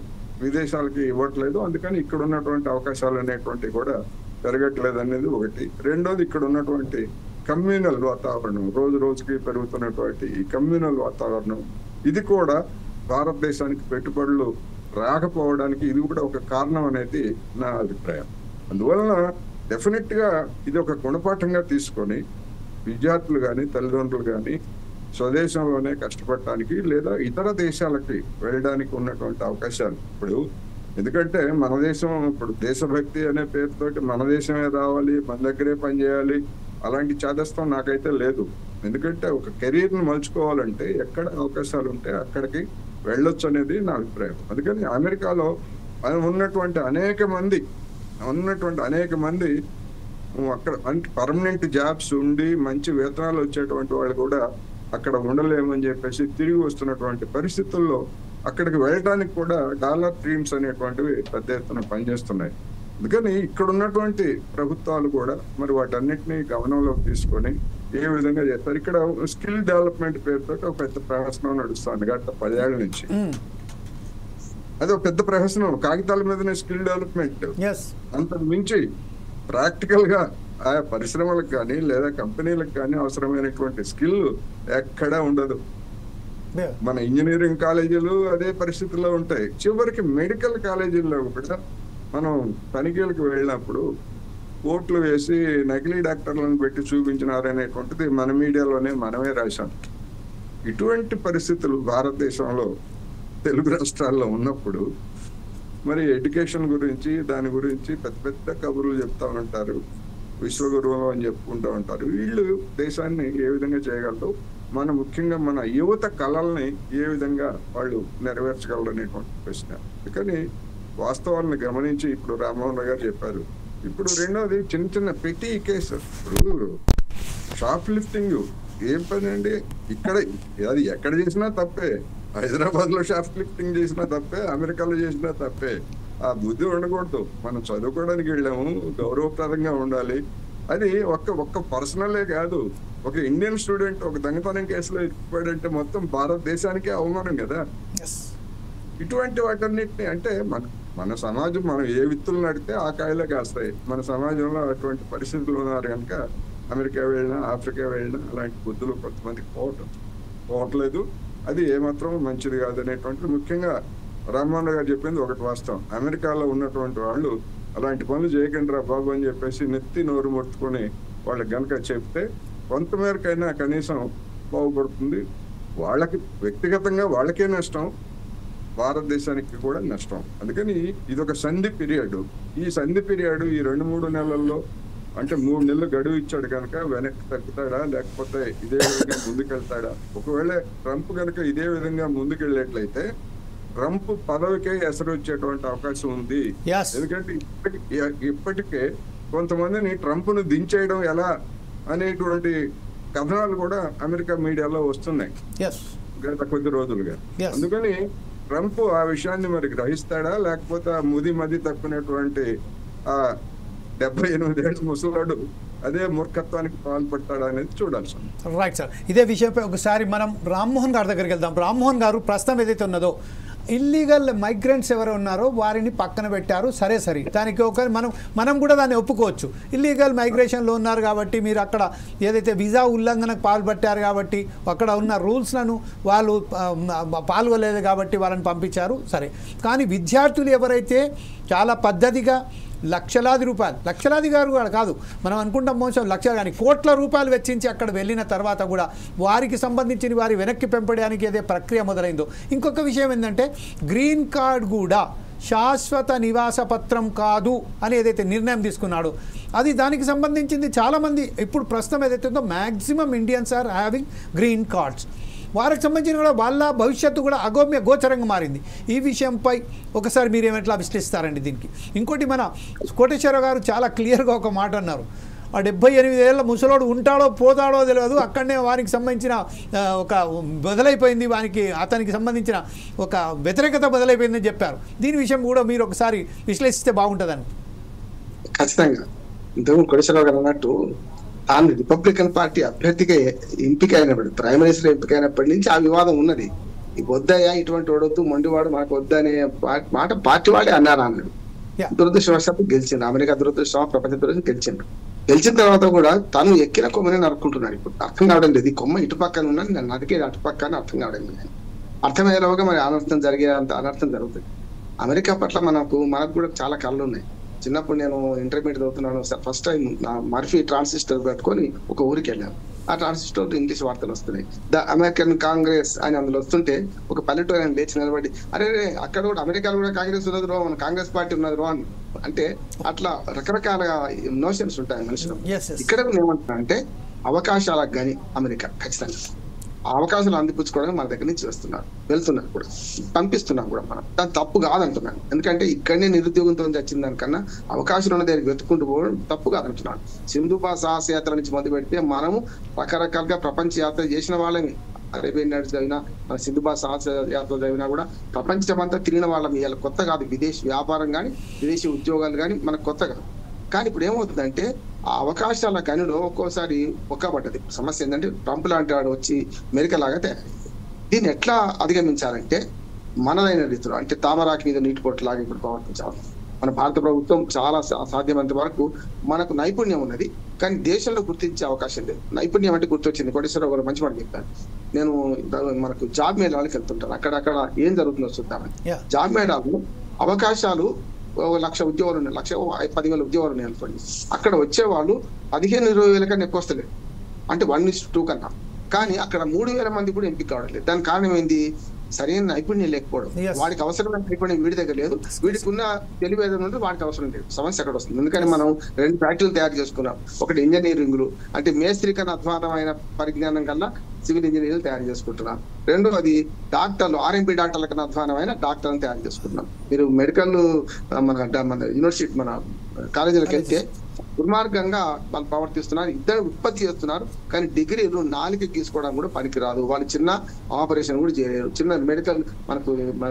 విదేశాలకి ఇవ్వట్లేదు. అందుకని ఇక్కడ ఉన్నటువంటి అవకాశాలు అనేటువంటివి కూడా పెరగట్లేదు అనేది ఒకటి. రెండోది ఇక్కడ ఉన్నటువంటి కమ్యూనల్ వాతావరణం, రోజు రోజుకి పెరుగుతున్నటువంటి ఈ కమ్యూనల్ వాతావరణం, ఇది కూడా భారతదేశానికి పెట్టుబడులు రాకపోవడానికి ఇది కూడా ఒక కారణం అనేది నా అభిప్రాయం. అందువలన డెఫినెట్ గా ఇది ఒక గుణపాఠంగా తీసుకొని విద్యార్థులు కానీ తల్లిదండ్రులు కానీ స్వదేశంలోనే కష్టపడటానికి లేదా ఇతర దేశాలకి వెళ్ళడానికి ఉన్నటువంటి అవకాశాలు ఇప్పుడు, ఎందుకంటే మన దేశం ఇప్పుడు దేశభక్తి అనే పేరుతోటి మన దేశమే రావాలి, మన దగ్గరే పనిచేయాలి అలాంటి చాదస్తం నాకైతే లేదు. ఎందుకంటే ఒక కెరీర్ని మలుచుకోవాలంటే ఎక్కడ అవకాశాలు ఉంటే అక్కడికి వెళ్ళొచ్చు అనేది నా అభిప్రాయం. అందుకని అమెరికాలో ఉన్నటువంటి అనేక మంది అక్కడ పర్మనెంట్ జాబ్స్ ఉండి మంచి వేతనాలు వచ్చేటువంటి వాళ్ళు కూడా అక్కడ ఉండలేమని చెప్పేసి తిరిగి వస్తున్నటువంటి పరిస్థితుల్లో అక్కడికి వెళ్ళడానికి కూడా డాలర్ డ్రీమ్స్ అనేటువంటివి పెద్ద ఎత్తున పనిచేస్తున్నాయి. అందుకని ఇక్కడ ఉన్నటువంటి ప్రభుత్వాలు కూడా మరి వాటన్నిటిని గమనంలోకి తీసుకొని ఏ విధంగా చేస్తారు. ఇక్కడ స్కిల్ డెవలప్మెంట్ పేరుతో ఒక పెద్ద ప్రహసనం నడుస్తుంది గత 10 ఏళ్ల నుంచి. అది ఒక పెద్ద ప్రహసనం, కాగితాల మీదనే స్కిల్ డెవలప్మెంట్. అంత మించి ప్రాక్టికల్ గా ఆయా పరిశ్రమలకు కానీ లేదా కంపెనీలకు కానీ అవసరమైనటువంటి స్కిల్ ఎక్కడా ఉండదు. మన ఇంజనీరింగ్ కాలేజీలు అదే పరిస్థితుల్లో ఉంటాయి. చివరికి మెడికల్ కాలేజీల్లో కూడా మనం తనిఖీలకు వెళ్ళినప్పుడు కోట్లు వేసి నకిలీ డాక్టర్లను పెట్టి చూపించినారనేటువంటిది మన మీడియాలోనే మనమే రాశాం. ఇటువంటి పరిస్థితులు భారతదేశంలో తెలుగు రాష్ట్రాల్లో ఉన్నప్పుడు మరి ఎడ్యుకేషన్ గురించి దాని గురించి పెద్ద పెద్ద కబుర్లు చెప్తా ఉంటారు, విశ్వగురువులు అని చెప్పుకుంటూ ఉంటారు. వీళ్ళు దేశాన్ని ఏ విధంగా చేయగలరు, ముఖ్యంగా మన యువత కళల్ని ఏ విధంగా వాళ్ళు నెరవేర్చగలరు అనేటువంటి ప్రశ్న. అందుకని వాస్తవాలను గమనించి ఇప్పుడు రామ్మోహన్ రావు గారు చెప్పారు. ఇప్పుడు రెండోది చిన్న చిన్న పెట్టి కేసు. ఇప్పుడు షాప్ లిఫ్టింగ్ ఏం పని అండి? ఇక్కడ అది ఎక్కడ చేసినా తప్పే. హైదరాబాద్ లో షాప్ లిఫ్టింగ్ చేసినా తప్పే, అమెరికాలో చేసినా తప్పే. ఆ బుద్ధి ఉండకూడదు. మనం చదువుకోవడానికి వెళ్ళాము, గౌరవప్రదంగా ఉండాలి. అది ఒక్క పర్సనలే కాదు, ఒక ఇండియన్ స్టూడెంట్ ఒక దొంగతనం కేసులో ఇచ్చిపోయాడంటే మొత్తం భారతదేశానికే అవమానం కదా. ఇటువంటి వాటన్నిటిని అంటే మన సమాజం, మనం ఏ విత్తులు నడితే ఆ కాయలే కాస్తాయి. మన సమాజంలో అటువంటి పరిస్థితులు ఉన్నారు కనుక అమెరికా వెళ్ళినా ఆఫ్రికా వెళ్ళినా అలాంటి బుద్ధులు కొంతమందికి పోవట్లేదు. అది ఏమాత్రం మంచిది కాదు అనేటువంటిది ముఖ్యంగా రామ్మోహన్ గారు చెప్పింది ఒకటి వాస్తవం. అమెరికాలో ఉన్నటువంటి వాళ్ళు అలాంటి పనులు చేయకండి రా బాబు అని చెప్పేసి నెత్తి నోరు మొట్టుకొని వాళ్ళకి గనక చెప్తే కొంతమేరకైనా కనీసం బాగుపడుతుంది. వాళ్ళకి వ్యక్తిగతంగా వాళ్ళకే నష్టం, భారతదేశానికి కూడా నష్టం. అందుకని ఇదొక సంధి పీరియడ్. ఈ సంధి పీరియడ్ ఈ 2-3 నెలల్లో అంటే 3 నెలలు గడువు ఇచ్చాడు కనుక వెనక్కి తగ్గుతాడా లేకపోతే ఇదే విధంగా ముందుకెళ్తాడా? ఒకవేళ ట్రంప్ కనుక ఇదే విధంగా ముందుకెళ్ళేట్లయితే ట్రంప్ పదవికే ఎసరు వచ్చేటువంటి అవకాశం ఉంది. ఎందుకంటే ఇప్పటికే కొంతమందిని ట్రంప్ ను దించేయడం ఎలా అనేటువంటి కథనాలు కూడా అమెరికా మీడియాలో వస్తున్నాయి గత కొద్ది రోజులుగా. అందుకని ట్రంప్ ఆ విషయాన్ని మరి గ్రహిస్తాడా లేకపోతే ఆ మది తక్కునేటువంటి ఆ 78 ఏళ్ళ ముసలాడు అదే మూర్ఖత్వానికి పాల్పడతాడా అనేది చూడాలి సార్.
రైట్ సార్, ఇదే విషయంపై ఒకసారి మనం రామ్మోహన్ గారి దగ్గరికి వెళ్దాం. రామ్మోహన్ గారు, ప్రస్తుతం ఏదైతే ఉన్నదో ఇల్లీగల్ మైగ్రెంట్స్ ఎవరు ఉన్నారో వారిని పక్కన పెట్టారు, సరే దానికి ఒక మనం కూడా దాన్ని ఒప్పుకోవచ్చు. ఇల్లీగల్ మైగ్రేషన్లో ఉన్నారు కాబట్టి మీరు అక్కడ ఏదైతే వీసా ఉల్లంఘనకు పాల్పట్టారు కాబట్టి అక్కడ ఉన్న రూల్స్లను వాళ్ళు పాల్గొలేదు కాబట్టి వాళ్ళని పంపించారు, సరే. కానీ విద్యార్థులు ఎవరైతే చాలా పద్ధతిగా లక్షలాది గారు కూడా కాదు, మనం అనుకుంటాం మోసం లక్షలు కానీ కోట్ల రూపాయలు వెచ్చించి అక్కడ వెళ్ళిన తర్వాత కూడా వారికి సంబంధించిన వారి వెనక్కి పెంపడానికి ఏదే ప్రక్రియ మొదలైందో. ఇంకొక విషయం ఏంటంటే గ్రీన్ కార్డ్ కూడా శాశ్వత నివాస పత్రం కాదు అని ఏదైతే నిర్ణయం తీసుకున్నాడో అది దానికి సంబంధించింది. చాలామంది ఇప్పుడు ప్రస్తుతం ఏదైతే ఉందో maximum Indians are having green cards. వారికి సంబంధించిన కూడా వాళ్ళ భవిష్యత్తు కూడా అగమ్య గోచరంగా మారింది. ఈ విషయంపై ఒకసారి మీరు ఏమెట్లా విశ్లేషిస్తారండి దీనికి? ఇంకోటి, మన కోటేశ్వర గారు చాలా క్లియర్గా ఒక మాట అన్నారు. ఆ 78 ఏళ్ళ ముసలోడు ఉంటాడో పోతాడో తెలియదు, అక్కడనే వారికి సంబంధించిన ఒక బదులైపోయింది, అతనికి సంబంధించిన ఒక వ్యతిరేకత బదులైపోయిందని చెప్పారు. దీని విషయం కూడా మీరు ఒకసారి విశ్లేషిస్తే బాగుంటుందని.
ఖచ్చితంగా ఇంతకు కోటేశ్వరరావు గారు అన్నట్టు తాను రిపబ్లికన్ పార్టీ అభ్యర్థిగా ఎంపికైనప్పుడు, ప్రైమ్ మినిస్టర్ ఎంపికైనప్పటి నుంచి ఆ వివాదం ఉన్నది. వద్దయ్యా ఇటువంటి వాడొద్దు, మొండివాడు మనకు వద్దనే మాట పార్టీ వాడే అన్నాడు. దురదృష్టవశాత్తు గెలిచిండు, అమెరికా దురదృష్టం, ప్రపంచ దురదృష్టం గెలిచిన తర్వాత కూడా తను ఎక్కిన కొమ్మనే నరుక్కుంటున్నాడు. ఇప్పుడు అర్థం కావడం లేదు, ఈ కొమ్మ ఇటు పక్కన ఉన్నాను నేను నరికే అటుపక్కన అర్థం కావడం లేదు. అర్థమయ్యేలోగా మరి అనర్థం జరిగేంత అనర్థం జరుగుతుంది. అమెరికా పట్ల మనకు కూడా చాలా కళ్ళు ఉన్నాయి. చిన్నప్పుడు నేను ఇంటర్మీడియట్ చదువుతున్నాను, ఫస్ట్ టైం మర్ఫీ ట్రాన్సిస్టర్ పెట్టుకొని ఒక ఊరికి వెళ్ళాను. ఆ ట్రాన్సిస్టర్ ఇంగ్లీష్ వార్తలు వస్తున్నాయి. ద అమెరికన్ కాంగ్రెస్ అని అందులో వస్తుంటే ఒక పల్లెటూరు ఆయన లేచి నిలబడి, అరే అక్కడ కూడా అమెరికాలో కూడా కాంగ్రెస్ ఉన్నది రో, మన కాంగ్రెస్ పార్టీ ఉన్నది రో అని. అంటే అట్లా రకరకాల నోషన్స్ ఉంటాయి మనుషులు. ఇక్కడ ఏమంటున్నా అంటే అవకాశాలకు కానీ అమెరికా ఖచ్చితంగా ఆ అవకాశాలు అందిపుచ్చుకోవడానికి మన దగ్గర నుంచి వెళ్తున్నారు కూడా, పంపిస్తున్నాం కూడా మనం. దాని తప్పు కాదంటున్నాను. ఎందుకంటే ఇక్కడనే నిరుద్యోగంతో వచ్చిన దానికన్నా అవకాశాలు ఉన్న దగ్గరికి వెతుక్కుంటూ పోవడం తప్పు కాదంటున్నాను. సింధుబా సాహస యాత్ర నుంచి మొదలు పెడితే మనము రకరకాలుగా ప్రపంచ యాత్ర చేసిన వాళ్ళని, అరేబియన్ నైట్స్ చదివినా, సింధుబా సాహస యాత్ర చదివినా కూడా ప్రపంచమంతా తిరిగిన వాళ్ళం. ఇవాళ కొత్త కాదు, విదేశీ వ్యాపారం కానీ విదేశీ ఉద్యోగాలు కానీ మనకు కొత్త కాదు. కానీ ఇప్పుడు ఏమవుతుందంటే ఆ అవకాశాల గనిలో ఒక్కోసారి ఒక్కబడ్డది. సమస్య ఏంటంటే ట్రంప్ లాంటి వాడు వచ్చి అమెరికా లాగా తయారైంది. దీన్ని ఎట్లా అధిగమించాలంటే మనదైన రీతిలో, అంటే తామరాకి మీద నీటి పొట్టులాగా ఇప్పుడు ప్రవర్తించాలి. మన భారత ప్రభుత్వం చాలా సాధ్యమైనంత వరకు మనకు నైపుణ్యం ఉన్నది, కానీ దేశంలో గుర్తించే అవకాశం లేదు. నైపుణ్యం అంటే గుర్తొచ్చింది, కోటేశ్వరరావు గారు మంచి మాట చెప్పారు. నేను మనకు జాబ్ మేళాలకు వెళ్తుంటాను, అక్కడ ఏం జరుగుతుందో చూద్దామని. జాబ్ మేళాలు అవకాశాలు 1,00,000 ఉద్యోగాలు ఉన్నాయి, 10,000 ఉద్యోగాలు ఉన్నాయి అనుకోండి. అక్కడ వచ్చే వాళ్ళు 15,000-20,000 కన్నా ఎక్కువ వస్తలేదు, అంటే 1:2 కన్నా. కానీ అక్కడ 3,000 మంది కూడా ఎంపిక కావట్లేదు. దానికి కారణం ఏంది? సరైన నైపుణ్యం లేకపోవడం. వాడికి అవసరమైన నైపుణ్యం వీడి దగ్గర లేదు, వీడికి ఉన్న తెలివి ఏదైనా ఉంటే వాడికి అవసరం లేదు. సమస్య అక్కడ వస్తుంది. ఎందుకని మనం 2 ఫ్యాక్టరీలు తయారు చేసుకున్నాం. ఒకటి ఇంజనీరింగ్లు, అంటే మేస్త్రి కన్నా అధ్వానమైన పరిజ్ఞానం కన్నా సివిల్ ఇంజనీర్లు తయారు చేసుకుంటున్నాం. రెండోది డాక్టర్లు, ఆర్ఎంపీ డాక్టర్ల కన్నా అధ్వానమైన డాక్టర్లను తయారు చేసుకుంటున్నాం. మీరు మెడికల్ మన యూనివర్సిటీ మన కాలేజీలకు వెళ్తే దుర్మార్గంగా వాళ్ళు ప్రవర్తిస్తున్నారు. ఇద్దరు ఉత్పత్తి చేస్తున్నారు, కానీ డిగ్రీలు 4కి తీసుకోవడం కూడా పనికిరాదు. వాళ్ళు చిన్న ఆపరేషన్ కూడా చేయలేరు, చిన్న మెడికల్ మనకు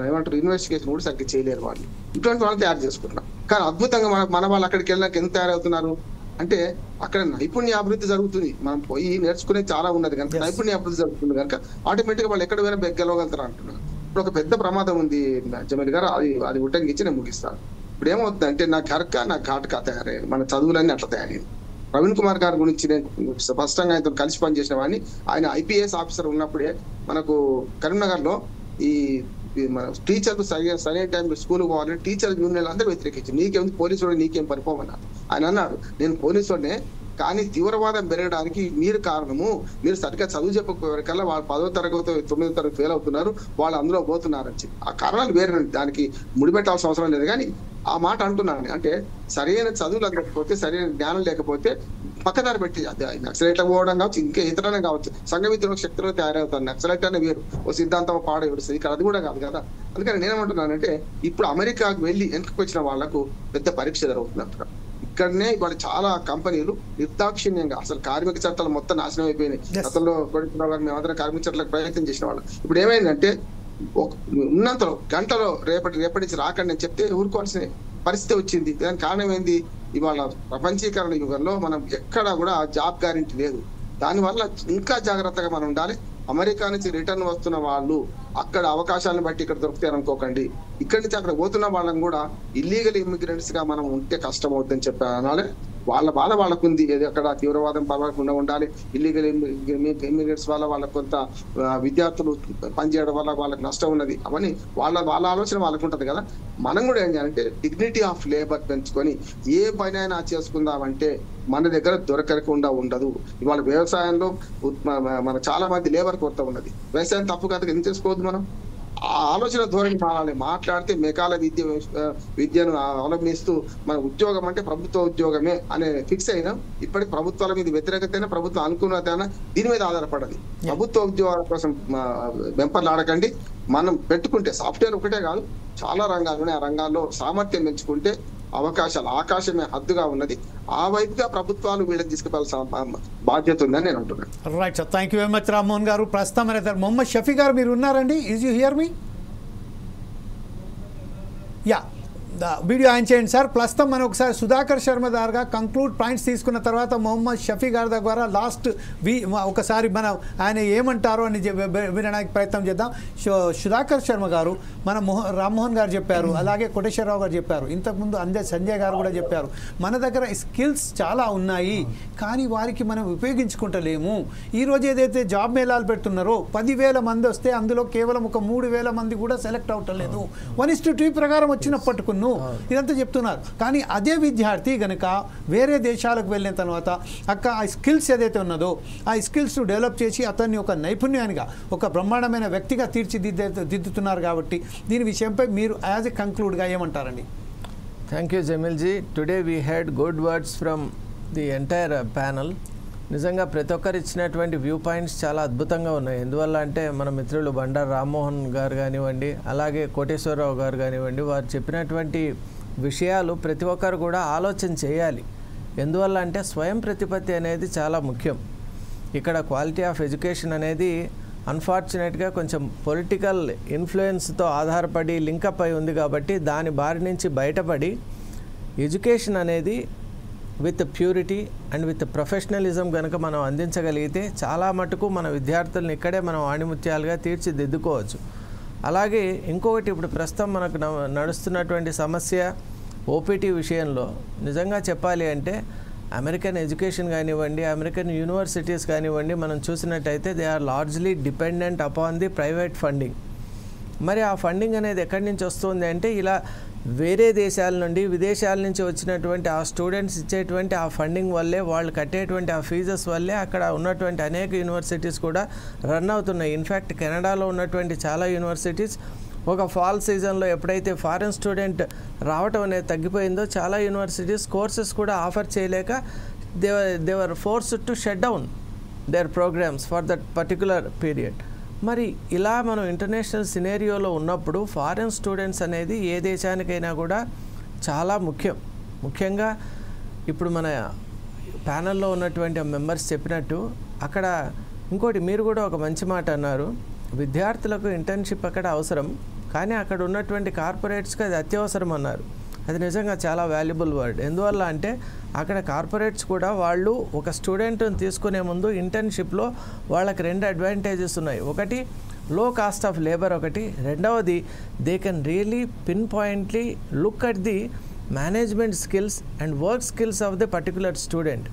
ఏమంటారు ఇన్వెస్టిగేషన్ కూడా సరిగ్గా చేయలేరు. వాళ్ళు ఇటువంటి వాళ్ళు తయారు చేసుకుంటున్నారు. కానీ అద్భుతంగా మన వాళ్ళు అక్కడికి వెళ్ళినాక ఎంత తయారవుతున్నారు అంటే అక్కడ నైపుణ్య అభివృద్ధి జరుగుతుంది. మనం పోయి నేర్చుకునేది చాలా ఉన్నది కనుక నైపుణ్య అభివృద్ధి జరుగుతుంది కనుక ఆటోమేటిక్గా వాళ్ళు ఎక్కడ పోయినా గెలవగలుగుతారు అంటున్నారు. ఇప్పుడు ఒక పెద్ద ప్రమాదం ఉంది జమీల్ గారు, అది ఉటంకించి నేను ముగిస్తాను. ఇప్పుడు ఏమవుతుందంటే నా ఘర్క నా ఘాటుగా తయారయ్యాయి, మన చదువులన్నీ అట్లా తయారయ్యాయి. ప్రవీణ్ కుమార్ గారి గురించి నేను స్పష్టంగా ఆయనతో కలిసి పనిచేసిన వాడిని. ఆయన ఐపీఎస్ ఆఫీసర్ ఉన్నప్పుడే మనకు కరీంనగర్ లో ఈ మన టీచర్లు సరైన టైంలో స్కూల్కి పోవాలని టీచర్ యూనియన్లు అందరూ వ్యతిరేకించారు. నీకేం పోలీసు వాడు నీకేం పరిపోమన్నారు. ఆయన అన్నాడు నేను పోలీసు వాడినే, కానీ తీవ్రవాదం పెరగడానికి మీరు కారణము, మీరు సరిగ్గా చదువు చెప్పకపోయేకల్లా వాళ్ళు 10వ తరగతి 9వ తరగతి ఫెయిల్ అవుతున్నారు, వాళ్ళు అందులో పోతున్నారని చెప్పి. ఆ కారణాలు వేరే, దానికి ముడిపెట్టాల్సిన అవసరం లేదు. కానీ ఆ మాట అంటున్నాను అంటే సరైన చదువులు లేకపోతే, సరైన జ్ఞానం లేకపోతే పక్కదారి పెట్టి నక్సలైట్ పోవడం కావచ్చు, ఇంకా ఇతరనే కావచ్చు, సంఘమిత్రులకు శక్తులు తయారవుతారు. నక్సలైట్ అనే వేరు, ఓ సిద్ధాంతం పాడేడుస్తుంది, ఇక్కడ అది కూడా కాదు కదా. అందుకని నేనేమంటున్నానంటే ఇప్పుడు అమెరికాకు వెళ్ళి వెనక్కి వచ్చిన వాళ్లకు పెద్ద పరీక్ష జరుగుతుంది. ఇక్కడనే ఇవాళ చాలా కంపెనీలు నిర్దాక్షిణ్యంగా అసలు కార్మిక చట్టాలు మొత్తం నాశనం అయిపోయినాయి. గతంలో కోటేశ్వరరావు గారు మేమందరం కార్మిక చట్టాలకు ప్రయత్నం చేసిన వాళ్ళు. ఇప్పుడు ఏమైందంటే ఉన్నంతలో గంటలో రేపటి రాకండి అని చెప్తే ఊరుకోవాల్సిన పరిస్థితి వచ్చింది. దానికి కారణం ఏంది? ఇవాళ ప్రపంచీకరణ యుగంలో మనం ఎక్కడా కూడా జాబ్ గ్యారెంటీ లేదు. దానివల్ల ఇంకా జాగ్రత్తగా మనం ఉండాలి. అమెరికా నుంచి రిటర్న్ వస్తున్న వాళ్ళు అక్కడ అవకాశాలను బట్టి ఇక్కడ దొరుకుతారు అనుకోకండి. ఇక్కడి నుంచి అక్కడ పోతున్న వాళ్ళని కూడా ఇల్లీగల్ ఇమిగ్రెంట్స్ గా మనం ఉంటే కష్టం అవుతుందని చెప్పాలి. వాళ్ళ బాధ వాళ్ళకుంది, అక్కడ తీవ్రవాదం పడకుండా ఉండాలి. ఇల్లీగల్ ఇమిగ్రెంట్స్ వల్ల వాళ్ళకు కొంత విద్యార్థులు పనిచేయడం వల్ల వాళ్ళకి నష్టం ఉన్నది. అవన్నీ వాళ్ళ ఆలోచన వాళ్ళకు ఉంటది కదా. మనం కూడా ఏం చేయాలంటే డిగ్నిటీ ఆఫ్ లేబర్ పెంచుకొని ఏ పని అయినా చేసుకుందామంటే మన దగ్గర దొరకకుండా ఉండదు. ఇవాళ వ్యవసాయంలో మన చాలా మంది లేబర్ కొరత ఉన్నది. వ్యవసాయం తప్పు కదా, ఎందుకు చేసుకోవద్దు మనం? ఆ ఆలోచన ధోరణి మాట్లాడితే మెకాల విద్యను అవలంబిస్తూ మన ఉద్యోగం అంటే ప్రభుత్వ ఉద్యోగమే అనే ఫిక్స్ అయినా ఇప్పటికి ప్రభుత్వాల మీద వ్యతిరేకత ప్రభుత్వం అనుకున్నదైనా దీని మీద ఆధారపడది. ప్రభుత్వ ఉద్యోగాల కోసం వెంపర్లాడకండి. మనం పెట్టుకుంటే సాఫ్ట్వేర్ ఒకటే కాదు, చాలా రంగాలు ఉన్నాయి. ఆ రంగాల్లో సామర్థ్యం పెంచుకుంటే అవకాశాలు ఆకాశమే హద్దుగా ఉన్నది. ఆ వైపుగా ప్రభుత్వాలు వీళ్ళని తీసుకుపోవాల్సిన బాధ్యత ఉందని నేను అంటున్నాను.
Right sir, thank you very much Rammohan గారు. ప్రస్తుతం మొహమ్మద్ షఫీ గారు మీరు ఉన్నారండి? Is you here me? Yeah, video on చేయండి సార్. ప్రస్తుతం మనం ఒకసారి సుధాకర్ శర్మ గారుగా కంక్లూడ్ పాయింట్స్ తీసుకున్న తర్వాత మొహమ్మద్ షఫీ గారి ద్వారా లాస్ట్ ఒకసారి మనం ఆయన ఏమంటారో అని వినడానికి ప్రయత్నం చేద్దాం. సుధాకర్ శర్మ గారు, మన రామ్మోహన్ గారు చెప్పారు, అలాగే కోటేశ్వరరావు గారు చెప్పారు, ఇంతకుముందు సంజయ్ గారు కూడా చెప్పారు, మన దగ్గర స్కిల్స్ చాలా ఉన్నాయి కానీ వారికి మనం ఉపయోగించుకుంటలేము. ఈరోజు ఏదైతే జాబ్ మేళాలు పెడుతున్నారో 10,000 మంది వస్తే అందులో కేవలం ఒక 3,000 మంది కూడా సెలెక్ట్ అవటలేదు. 1:2 ప్రకారం వచ్చినప్పటికున్న ఇదంతా చెప్తున్నారు. కానీ అదే విద్యార్థి గనక వేరే దేశాలకు వెళ్ళిన తర్వాత అక్క ఆ స్కిల్స్ ఏదైతే ఉన్నదో ఆ స్కిల్స్ డెవలప్ చేసి అతన్ని ఒక నైపుణ్యానిగా ఒక బ్రహ్మాండమైన వ్యక్తిగా తీర్చిదిద్దుతున్నారు. కాబట్టి దీని విషయంపై మీరు యాజ్ ఎ కంక్లూడ్గా ఏమంటారండి?
Thank you Jameel ji. Today we had good words from the entire panel. నిజంగా ప్రతి ఒక్కరు ఇచ్చినటువంటి వ్యూ పాయింట్స్ చాలా అద్భుతంగా ఉన్నాయి. ఎందువల్ల అంటే మన మిత్రులు బండారు రామ్మోహన్ గారు కానివ్వండి, అలాగే కోటేశ్వరరావు గారు కానివ్వండి, వారు చెప్పినటువంటి విషయాలు ప్రతి ఒక్కరు కూడా ఆలోచన చేయాలి. ఎందువల్ల అంటే స్వయం ప్రతిపత్తి అనేది చాలా ముఖ్యం. ఇక్కడ క్వాలిటీ ఆఫ్ ఎడ్యుకేషన్ అనేది అన్ఫార్చునేట్గా కొంచెం పొలిటికల్ ఇన్ఫ్లుయెన్స్తో ఆధారపడి లింకప్ అయి ఉంది. కాబట్టి దాని బారి నుంచి బయటపడి ఎడ్యుకేషన్ అనేది with purity and with professionalism కనుక మనం అందించగలిగితే చాలా మటుకు మన విద్యార్థులను ఇక్కడే మనం ఆణిముత్యాలుగా తీర్చిదిద్దుకోవచ్చు. అలాగే ఇంకొకటి, ఇప్పుడు ప్రస్తుతం మనకు నడుస్తున్నటువంటి సమస్య ఓపీటీ విషయంలో నిజంగా చెప్పాలి అంటే అమెరికన్ ఎడ్యుకేషన్ కానివ్వండి, అమెరికన్ యూనివర్సిటీస్ కానివ్వండి, మనం చూసినట్టయితే they are largely dependent upon the private funding. మరి ఆ ఫండింగ్ అనేది ఎక్కడి నుంచి వస్తుంది అంటే ఇలా వేరే దేశాల నుండి, విదేశాల నుంచి వచ్చినటువంటి ఆ స్టూడెంట్స్ ఇచ్చేటువంటి ఆ ఫండింగ్ వల్లే, వాళ్ళు కట్టేటువంటి ఆ ఫీజెస్ వల్లే అక్కడ ఉన్నటువంటి అనేక యూనివర్సిటీస్ కూడా రన్ అవుతున్నాయి. ఇన్ఫ్యాక్ట్ కెనడాలో ఉన్నటువంటి చాలా యూనివర్సిటీస్ ఒక ఫాల్ సీజన్లో ఎప్పుడైతే ఫారెన్ స్టూడెంట్ రావటం అనేది తగ్గిపోయిందో చాలా యూనివర్సిటీస్ కోర్సెస్ కూడా ఆఫర్ చేయలేక they were forced to shut down their programs for that particular period. మరి ఇలా మనం ఇంటర్నేషనల్ సినేరియోలో ఉన్నప్పుడు ఫారెన్ స్టూడెంట్స్ అనేది ఏ దేశానికైనా కూడా చాలా ముఖ్యంగా ఇప్పుడు మన ప్యానల్లో ఉన్నటువంటి మెంబర్స్ చెప్పినట్టు అక్కడ ఇంకోటి మీరు కూడా ఒక మంచి మాట అన్నారు, విద్యార్థులకు ఇంటర్న్షిప్ అక్కడ అవసరం, కానీ అక్కడ ఉన్నటువంటి కార్పొరేట్స్కి అది అత్యవసరం అన్నారు. అది నిజంగా చాలా వాల్యుబుల్ వర్డ్. ఎందువల్ల అంటే అక్కడ కార్పొరేట్స్ కూడా వాళ్ళు ఒక స్టూడెంట్ని తీసుకునే ముందు ఇంటర్న్షిప్లో వాళ్ళకి 2 అడ్వాంటేజెస్ ఉన్నాయి. ఒకటి లో కాస్ట్ ఆఫ్ లేబర్, ఒకటి రెండవది they can really pinpointly look at the management skills and work skills of the particular student.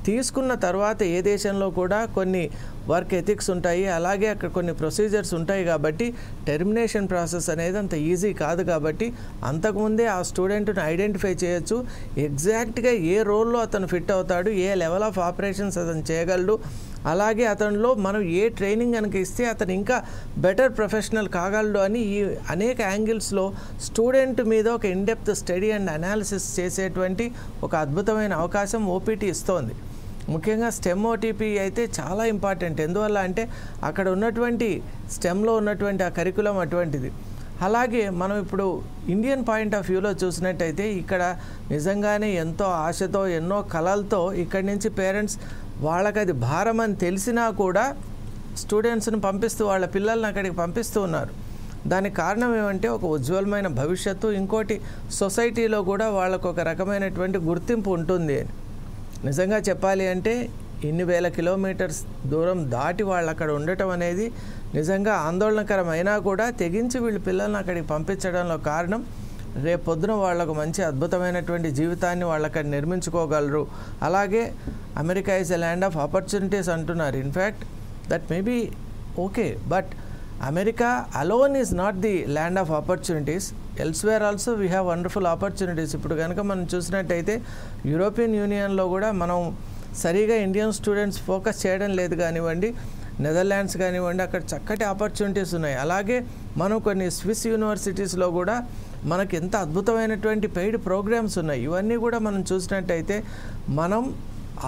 తీసుకున్న తర్వాత ఏ దేశంలో కూడా కొన్ని వర్క్ ఎథిక్స్ ఉంటాయి, అలాగే అక్కడ కొన్ని ప్రొసీజర్స్ ఉంటాయి కాబట్టి టెర్మినేషన్ ప్రాసెస్ అనేది అంత ఈజీ కాదు. కాబట్టి అంతకుముందే ఆ స్టూడెంట్ని ఐడెంటిఫై చేయొచ్చు, ఎగ్జాక్ట్గా ఏ రోల్లో అతను ఫిట్ అవుతాడు, ఏ లెవెల్ ఆఫ్ ఆపరేషన్స్ అతను చేయగలడు, అలాగే అతనిలో మనం ఏ ట్రైనింగ్ కనుక ఇస్తే అతను ఇంకా బెటర్ ప్రొఫెషనల్ కాగలడు అని ఈ అనేక యాంగిల్స్లో స్టూడెంట్ మీద ఒక ఇన్డెప్త్ స్టడీ అండ్ అనాలిసిస్ చేసేటువంటి ఒక అద్భుతమైన అవకాశం ఓపీటీ ఇస్తోంది. ముఖ్యంగా స్టెమ్ ఓటీపీ అయితే చాలా ఇంపార్టెంట్. ఎందువల్ల అంటే అక్కడ ఉన్నటువంటి స్టెమ్లో ఉన్నటువంటి ఆ కరికులం అటువంటిది. అలాగే మనం ఇప్పుడు ఇండియన్ పాయింట్ ఆఫ్ వ్యూలో చూసినట్టయితే ఇక్కడ నిజంగానే ఎంతో ఆశతో ఎన్నో కలలతో ఇక్కడి నుంచి పేరెంట్స్ వాళ్ళకి అది భారం అని తెలిసినా కూడా స్టూడెంట్స్ని పంపిస్తూ వాళ్ళ పిల్లల్ని అక్కడికి పంపిస్తూ ఉన్నారు. దానికి కారణం ఏమంటే ఒక ఉజ్వలమైన భవిష్యత్తు, ఇంకోటి సొసైటీలో కూడా వాళ్ళకు ఒక రకమైనటువంటి గుర్తింపు ఉంటుంది అని. నిజంగా చెప్పాలి అంటే ఇన్ని వేల కిలోమీటర్స్ దూరం దాటి వాళ్ళు అక్కడ ఉండటం అనేది నిజంగా ఆందోళనకరమైనా కూడా తెగించి వీళ్ళ పిల్లల్ని అక్కడికి పంపించడంలో కారణం రేపు పొద్దున వాళ్ళకు మంచి అద్భుతమైనటువంటి జీవితాన్ని వాళ్ళు అక్కడ నిర్మించుకోగలరు. అలాగే America is a land of opportunities అంటున్నారు. In fact that may be okay, but America alone is not the land of opportunities. Elsewhere also we have wonderful opportunities. ఇప్పుడు కనుక మనం చూసినట్టయితే యూరోపియన్ యూనియన్లో కూడా మనం సరిగా ఇండియన్ స్టూడెంట్స్ ఫోకస్ చేయడం లేదు కానివ్వండి, నెదర్లాండ్స్ కానివ్వండి, అక్కడ చక్కటి ఆపర్చునిటీస్ ఉన్నాయి. అలాగే మనం కొన్ని స్విస్ యూనివర్సిటీస్లో కూడా మనకు ఎంత అద్భుతమైనటువంటి పెయిడ్ ప్రోగ్రామ్స్ ఉన్నాయి. ఇవన్నీ కూడా మనం చూసినట్టయితే మనం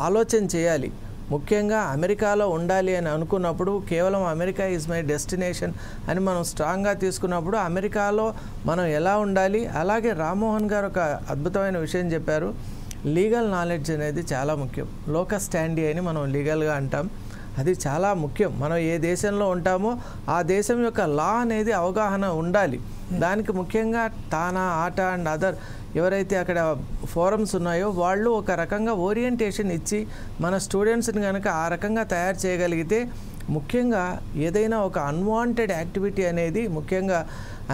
ఆలోచన చేయాలి. ముఖ్యంగా అమెరికాలో ఉండాలి అని అనుకున్నప్పుడు కేవలం అమెరికా ఈజ్ మై డెస్టినేషన్ అని మనం స్ట్రాంగ్గా తీసుకున్నప్పుడు అమెరికాలో మనం ఎలా ఉండాలి. అలాగే రామ్మోహన్ గారు ఒక అద్భుతమైన విషయం చెప్పారు, లీగల్ నాలెడ్జ్ అనేది చాలా ముఖ్యం. లోకస్ స్టాండీ అని మనం లీగల్గా అంటాం, అది చాలా ముఖ్యం. మనం ఏ దేశంలో ఉంటామో ఆ దేశం యొక్క లా అనేది అవగాహన ఉండాలి. దానికి ముఖ్యంగా తానా, ఆట అండ్ అదర్ ఎవరైతే అక్కడ ఫోరమ్స్ ఉన్నాయో వాళ్ళు ఒక రకంగా ఓరియంటేషన్ ఇచ్చి మన స్టూడెంట్స్ని కనుక ఆ రకంగా తయారు చేయగలిగితే ముఖ్యంగా ఏదైనా ఒక అన్వాంటెడ్ యాక్టివిటీ అనేది ముఖ్యంగా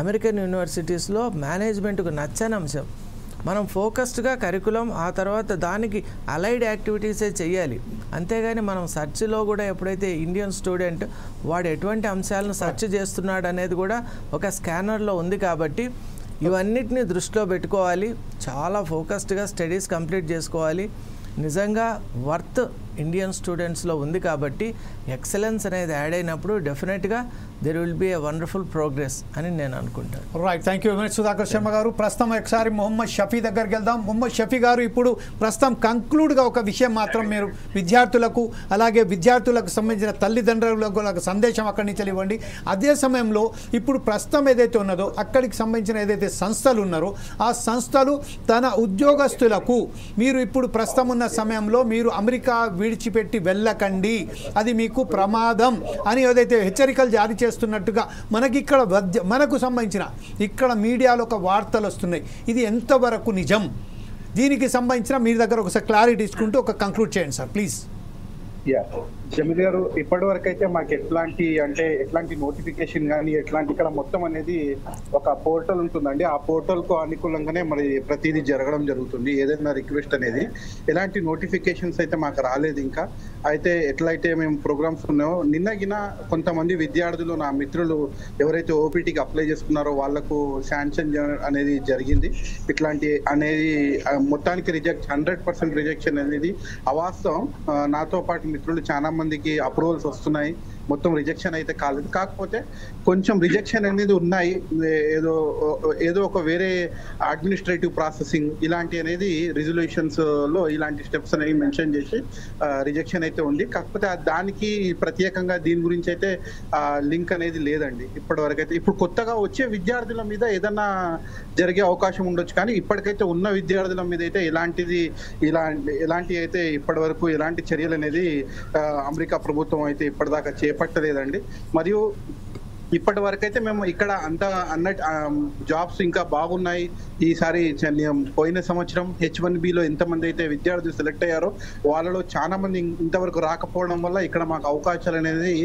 అమెరికన్ యూనివర్సిటీస్లో మేనేజ్మెంట్కు నచ్చని అంశం. మనం ఫోకస్డ్గా కరికులం, ఆ తర్వాత దానికి అలైడ్ యాక్టివిటీసే చేయాలి. అంతేగాని మనం సెర్చ్లో కూడా ఎప్పుడైతే ఇండియన్ స్టూడెంట్ వాడు ఎటువంటి అంశాలను సెర్చ్ చేస్తున్నాడు అనేది కూడా ఒక స్కానర్లో ఉంది. కాబట్టి ఇవన్నిటిని దృష్టిలో పెట్టుకోవాలి, చాలా ఫోకస్డ్గా స్టడీస్ కంప్లీట్ చేసుకోవాలి. నిజంగా వర్త్ ఇండియన్ స్టూడెంట్స్లో ఉంది కాబట్టి ఎక్సలెన్స్ అనేది యాడ్ అయినప్పుడు డెఫినెట్గా there will be a wonderful progress అని నేను అనుకుంటాను.
Right, thank you very much Sudhakar Sharma గారు. ప్రస్తుతం ఒకసారి మొహమ్మద్ షఫీ దగ్గరికి వెళ్దాం. మొహమ్మద్ షఫీ గారు, ఇప్పుడు ప్రస్తుతం కంక్లూడ్గా ఒక విషయం మాత్రం మీరు విద్యార్థులకు అలాగే విద్యార్థులకు సంబంధించిన తల్లిదండ్రులకు సందేశం అక్కడి నుంచి ఇవ్వండి. అదే సమయంలో ఇప్పుడు ప్రస్తుతం ఏదైతే ఉన్నదో అక్కడికి సంబంధించిన ఏదైతే సంస్థలు ఉన్నారో ఆ సంస్థలు తన ఉద్యోగస్తులకు మీరు ఇప్పుడు ప్రస్తుతం ఉన్న సమయంలో మీరు అమెరికా విడిచిపెట్టి వెళ్ళకండి, అది మీకు ప్రమాదం అని ఏదైతే హెచ్చరికలు జారీ చేస్తున్నట్టుగా మనకు సంబంధించిన ఇక్కడ మీడియాలో ఒక వార్తలు వస్తున్నాయి. ఇది ఎంతవరకు నిజం? దీనికి సంబంధించిన మీ దగ్గర ఒకసారి క్లారిటీ తీసుకుంటూ ఒక కంక్లూడ్ చేయండి సార్ ప్లీజ్.
జమీల్ గారు, ఇప్పటి వరకు అయితే మాకు ఎట్లాంటి నోటిఫికేషన్ కానీ ఎట్లాంటి ఇక్కడ మొత్తం అనేది ఒక పోర్టల్ ఉంటుందండి. ఆ పోర్టల్ కు అనుకూలంగానే మరి ప్రతిదీ జరగడం జరుగుతుంది. ఏదైనా రిక్వెస్ట్ అనేది ఎలాంటి నోటిఫికేషన్స్ అయితే మాకు రాలేదు ఇంకా. అయితే ఎట్లయితే మేము ప్రోగ్రామ్స్ ఉన్నాయో నిన్నగిన కొంతమంది విద్యార్థులు, నా మిత్రులు ఎవరైతే ఓపీటీకి అప్లై చేసుకున్నారో వాళ్లకు శాంక్షన్ అనేది జరిగింది. ఇట్లాంటి అనేది మొత్తానికి 100% రిజెక్షన్ అనేది అవాస్తవం. నాతో పాటు మిత్రులు చాలా మందికి అప్రూవల్స్ వస్తున్నాయి, మొత్తం రిజెక్షన్ అయితే కాలేదు. కాకపోతే కొంచెం రిజెక్షన్ అనేది ఉన్నాయి. ఏదో ఒక వేరే అడ్మినిస్ట్రేటివ్ ప్రాసెసింగ్ ఇలాంటి అనేది రిజల్యూషన్స్ లో ఇలాంటి స్టెప్స్ అనేవి మెన్షన్ చేసి రిజెక్షన్ అయితే ఉంది. కాకపోతే దానికి ప్రత్యేకంగా దీని గురించి అయితే లింక్ అనేది లేదండి ఇప్పటి వరకు అయితే. ఇప్పుడు కొత్తగా వచ్చే విద్యార్థుల మీద ఏదన్నా జరిగే అవకాశం ఉండొచ్చు, కానీ ఇప్పటికైతే ఉన్న విద్యార్థుల మీద అయితే ఎలాంటి అయితే ఇప్పటి వరకు ఎలాంటి చర్యలు అనేది అమెరికా ప్రభుత్వం అయితే ఇప్పటిదాకా చేపట్టలేదండి. మరియు ఇప్పటి వరకు అయితే మేము ఇక్కడ జాబ్స్ ఇంకా బాగున్నాయి. ఈసారి పోయిన సంవత్సరం H1Bలో ఎంతమంది అయితే విద్యార్థులు సెలెక్ట్ అయ్యారో వాళ్ళలో చాలా మంది ఇంతవరకు రాకపోవడం వల్ల ఇక్కడ మాకు అవకాశాలు అనేది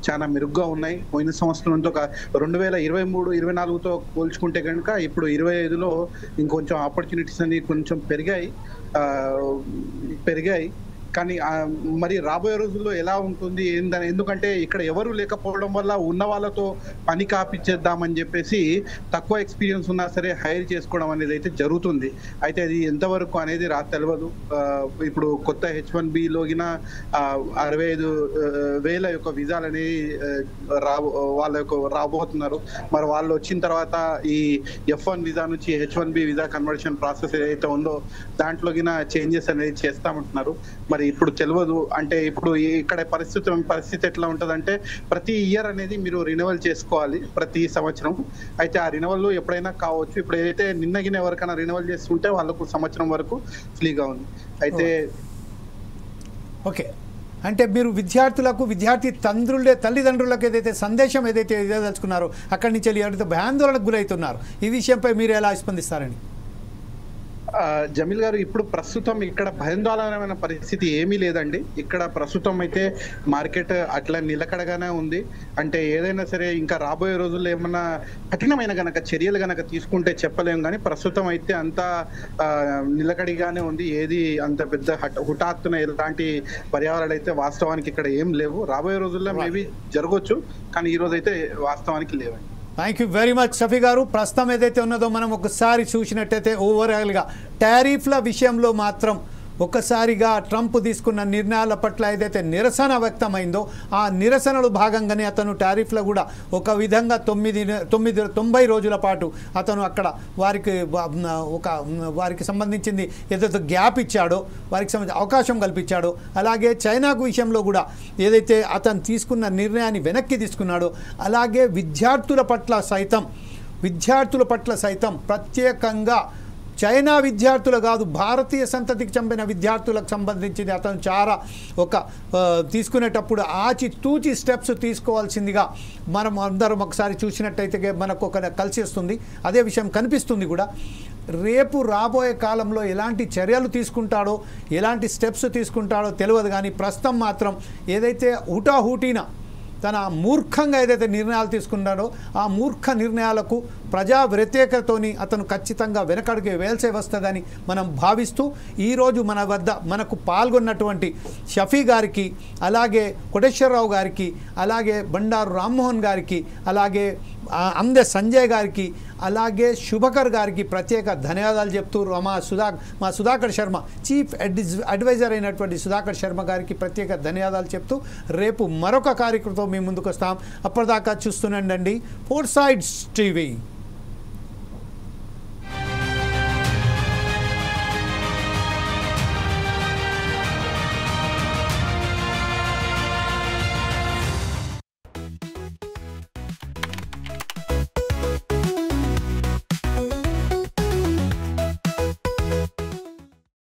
చాలా మెరుగ్గా ఉన్నాయి. పోయిన సంవత్సరంతో 2023-24తో పోల్చుకుంటే కనుక ఇప్పుడు 25లో ఇంకొంచెం ఆపర్చునిటీస్ అనేవి కొంచెం పెరిగాయి. కానీ మరి రాబోయే రోజుల్లో ఎలా ఉంటుంది ఏందని, ఎందుకంటే ఇక్కడ ఎవరు లేకపోవడం వల్ల ఉన్న వాళ్ళతో పని కాపిచ్చేద్దామని చెప్పేసి తక్కువ ఎక్స్పీరియన్స్ ఉన్నా సరే హైర్ చేసుకోవడం అనేది అయితే జరుగుతుంది. అయితే అది ఎంతవరకు అనేది తెలియదు. ఇప్పుడు కొత్త H1Bలోగిన 65,000 యొక్క విజాలు అనేవి రాబోతున్నారు. మరి వాళ్ళు వచ్చిన తర్వాత ఈ F1 విజా నుంచి H1B విజా కన్వర్షన్ ప్రాసెస్ ఏదైతే ఉందో దాంట్లోగిన చేంజెస్ అనేది చేస్తామంటున్నారు. మరి ఇప్పుడు తెలియదు. అంటే ఇప్పుడు ఇక్కడ పరిస్థితి ఎట్లా ఉంటదంటే ప్రతి ఇయర్ అనేది మీరు రినవల్ చేసుకోవాలి ప్రతి సంవత్సరం. అయితే ఆ రినవల్ ఎప్పుడైనా కావచ్చు. ఇప్పుడు ఏదైతే నిన్నగిన ఎవరికైనా రినవల్ చేస్తుంటే వాళ్ళకు సంవత్సరం వరకు ఫ్రీగా ఉంది. అయితే
ఓకే, అంటే మీరు విద్యార్థి తల్లిదండ్రులకు ఏదైతే సందేశం ఏదైతే ఇవ్వదలుచుకున్నారో అక్కడి నుంచి ఎవరైతే భయాందోళనకు గురవుతున్నారు ఈ విషయంపై మీరు ఎలా స్పందిస్తారని?
జమీల్ గారు, ఇప్పుడు ప్రస్తుతం ఇక్కడ భయాందోళనమైన పరిస్థితి ఏమీ లేదండి. ఇక్కడ ప్రస్తుతం అయితే మార్కెట్ అట్లా నిలకడగానే ఉంది. అంటే ఏదైనా సరే ఇంకా రాబోయే రోజుల్లో ఏమన్నా కఠినమైన గనక చర్యలు గనక తీసుకుంటే చెప్పలేము, కానీ ప్రస్తుతం అయితే అంతా నిలకడిగానే ఉంది. ఏది అంత పెద్ద హఠాత్తున ఎలాంటి పర్యావరణాలు అయితే వాస్తవానికి ఇక్కడ ఏం లేవు. రాబోయే రోజుల్లో మేబీ జరగవచ్చు, కానీ ఈ రోజు అయితే వాస్తవానికి లేవండి.
Thank you very much Shafi గారు. ప్రస్తుతం ఏదైతే ఉన్నదో మనం ఒకసారి చూసినట్టయితే ఓవరాల్గా టారిఫ్ల విషయంలో మాత్రం ఒక్కసారిగా ట్రంప్ తీసుకున్న నిర్ణయాల పట్ల ఏదైతే నిరసన వ్యక్తమైందో ఆ నిరసనలు భాగంగానే అతను టారిఫ్లో కూడా ఒక విధంగా 90 రోజుల పాటు అతను అక్కడ వారికి సంబంధించింది ఏదైతే గ్యాప్ ఇచ్చాడో, వారికి సంబంధించి అవకాశం కల్పించాడో, అలాగే చైనాకు విషయంలో కూడా ఏదైతే అతను తీసుకున్న నిర్ణయాన్ని వెనక్కి తీసుకున్నాడో, అలాగే విద్యార్థుల పట్ల సైతం ప్రత్యేకంగా చైనా విద్యార్థులు కాదు, భారతీయ సంతతికి చెందిన విద్యార్థులకు సంబంధించింది అతను చాలా తీసుకునేటప్పుడు ఆచితూచి స్టెప్స్ తీసుకోవాల్సిందిగా మనం అందరం ఒకసారి చూసినట్టయితే మనకు కలిసి వస్తుంది. అదే విషయం కనిపిస్తుంది కూడా. రేపు రాబోయే కాలంలో ఎలాంటి చర్యలు తీసుకుంటాడో, ఎలాంటి స్టెప్స్ తీసుకుంటాడో తెలియదు, కానీ ప్రస్తుతం మాత్రం ఏదైతే హుటాహుటిన తన మూర్ఖంగా ఏదైతే నిర్ణయాలు తీసుకున్నాడో ఆ మూర్ఖ నిర్ణయాలకు ప్రజా వ్యతిరేకతతోని అతను ఖచ్చితంగా వెనకడుగు వేల్సే వస్తుందని మనం భావిస్తూ ఈరోజు మనకు పాల్గొన్నటువంటి షఫీ గారికి, అలాగే కోటేశ్వరరావు గారికి, అలాగే బండారు రామ్మోహన్ గారికి, అలాగే అందే సంజయ్ గారికి, అలాగే శుభకర్ గారికి ప్రత్యేక ధన్యవాదాలు చెప్తూ మా సుధాకర్ శర్మ చీఫ్ అడ్వైజర్ అయినటువంటి సుధాకర్ శర్మ గారికి ప్రత్యేక ధన్యవాదాలు చెప్తూ రేపు మరొక కార్యక్రమంతో మీ ముందుకు వస్తాం. అప్పటిదాకా చూస్తూనండి 4 Sides TV.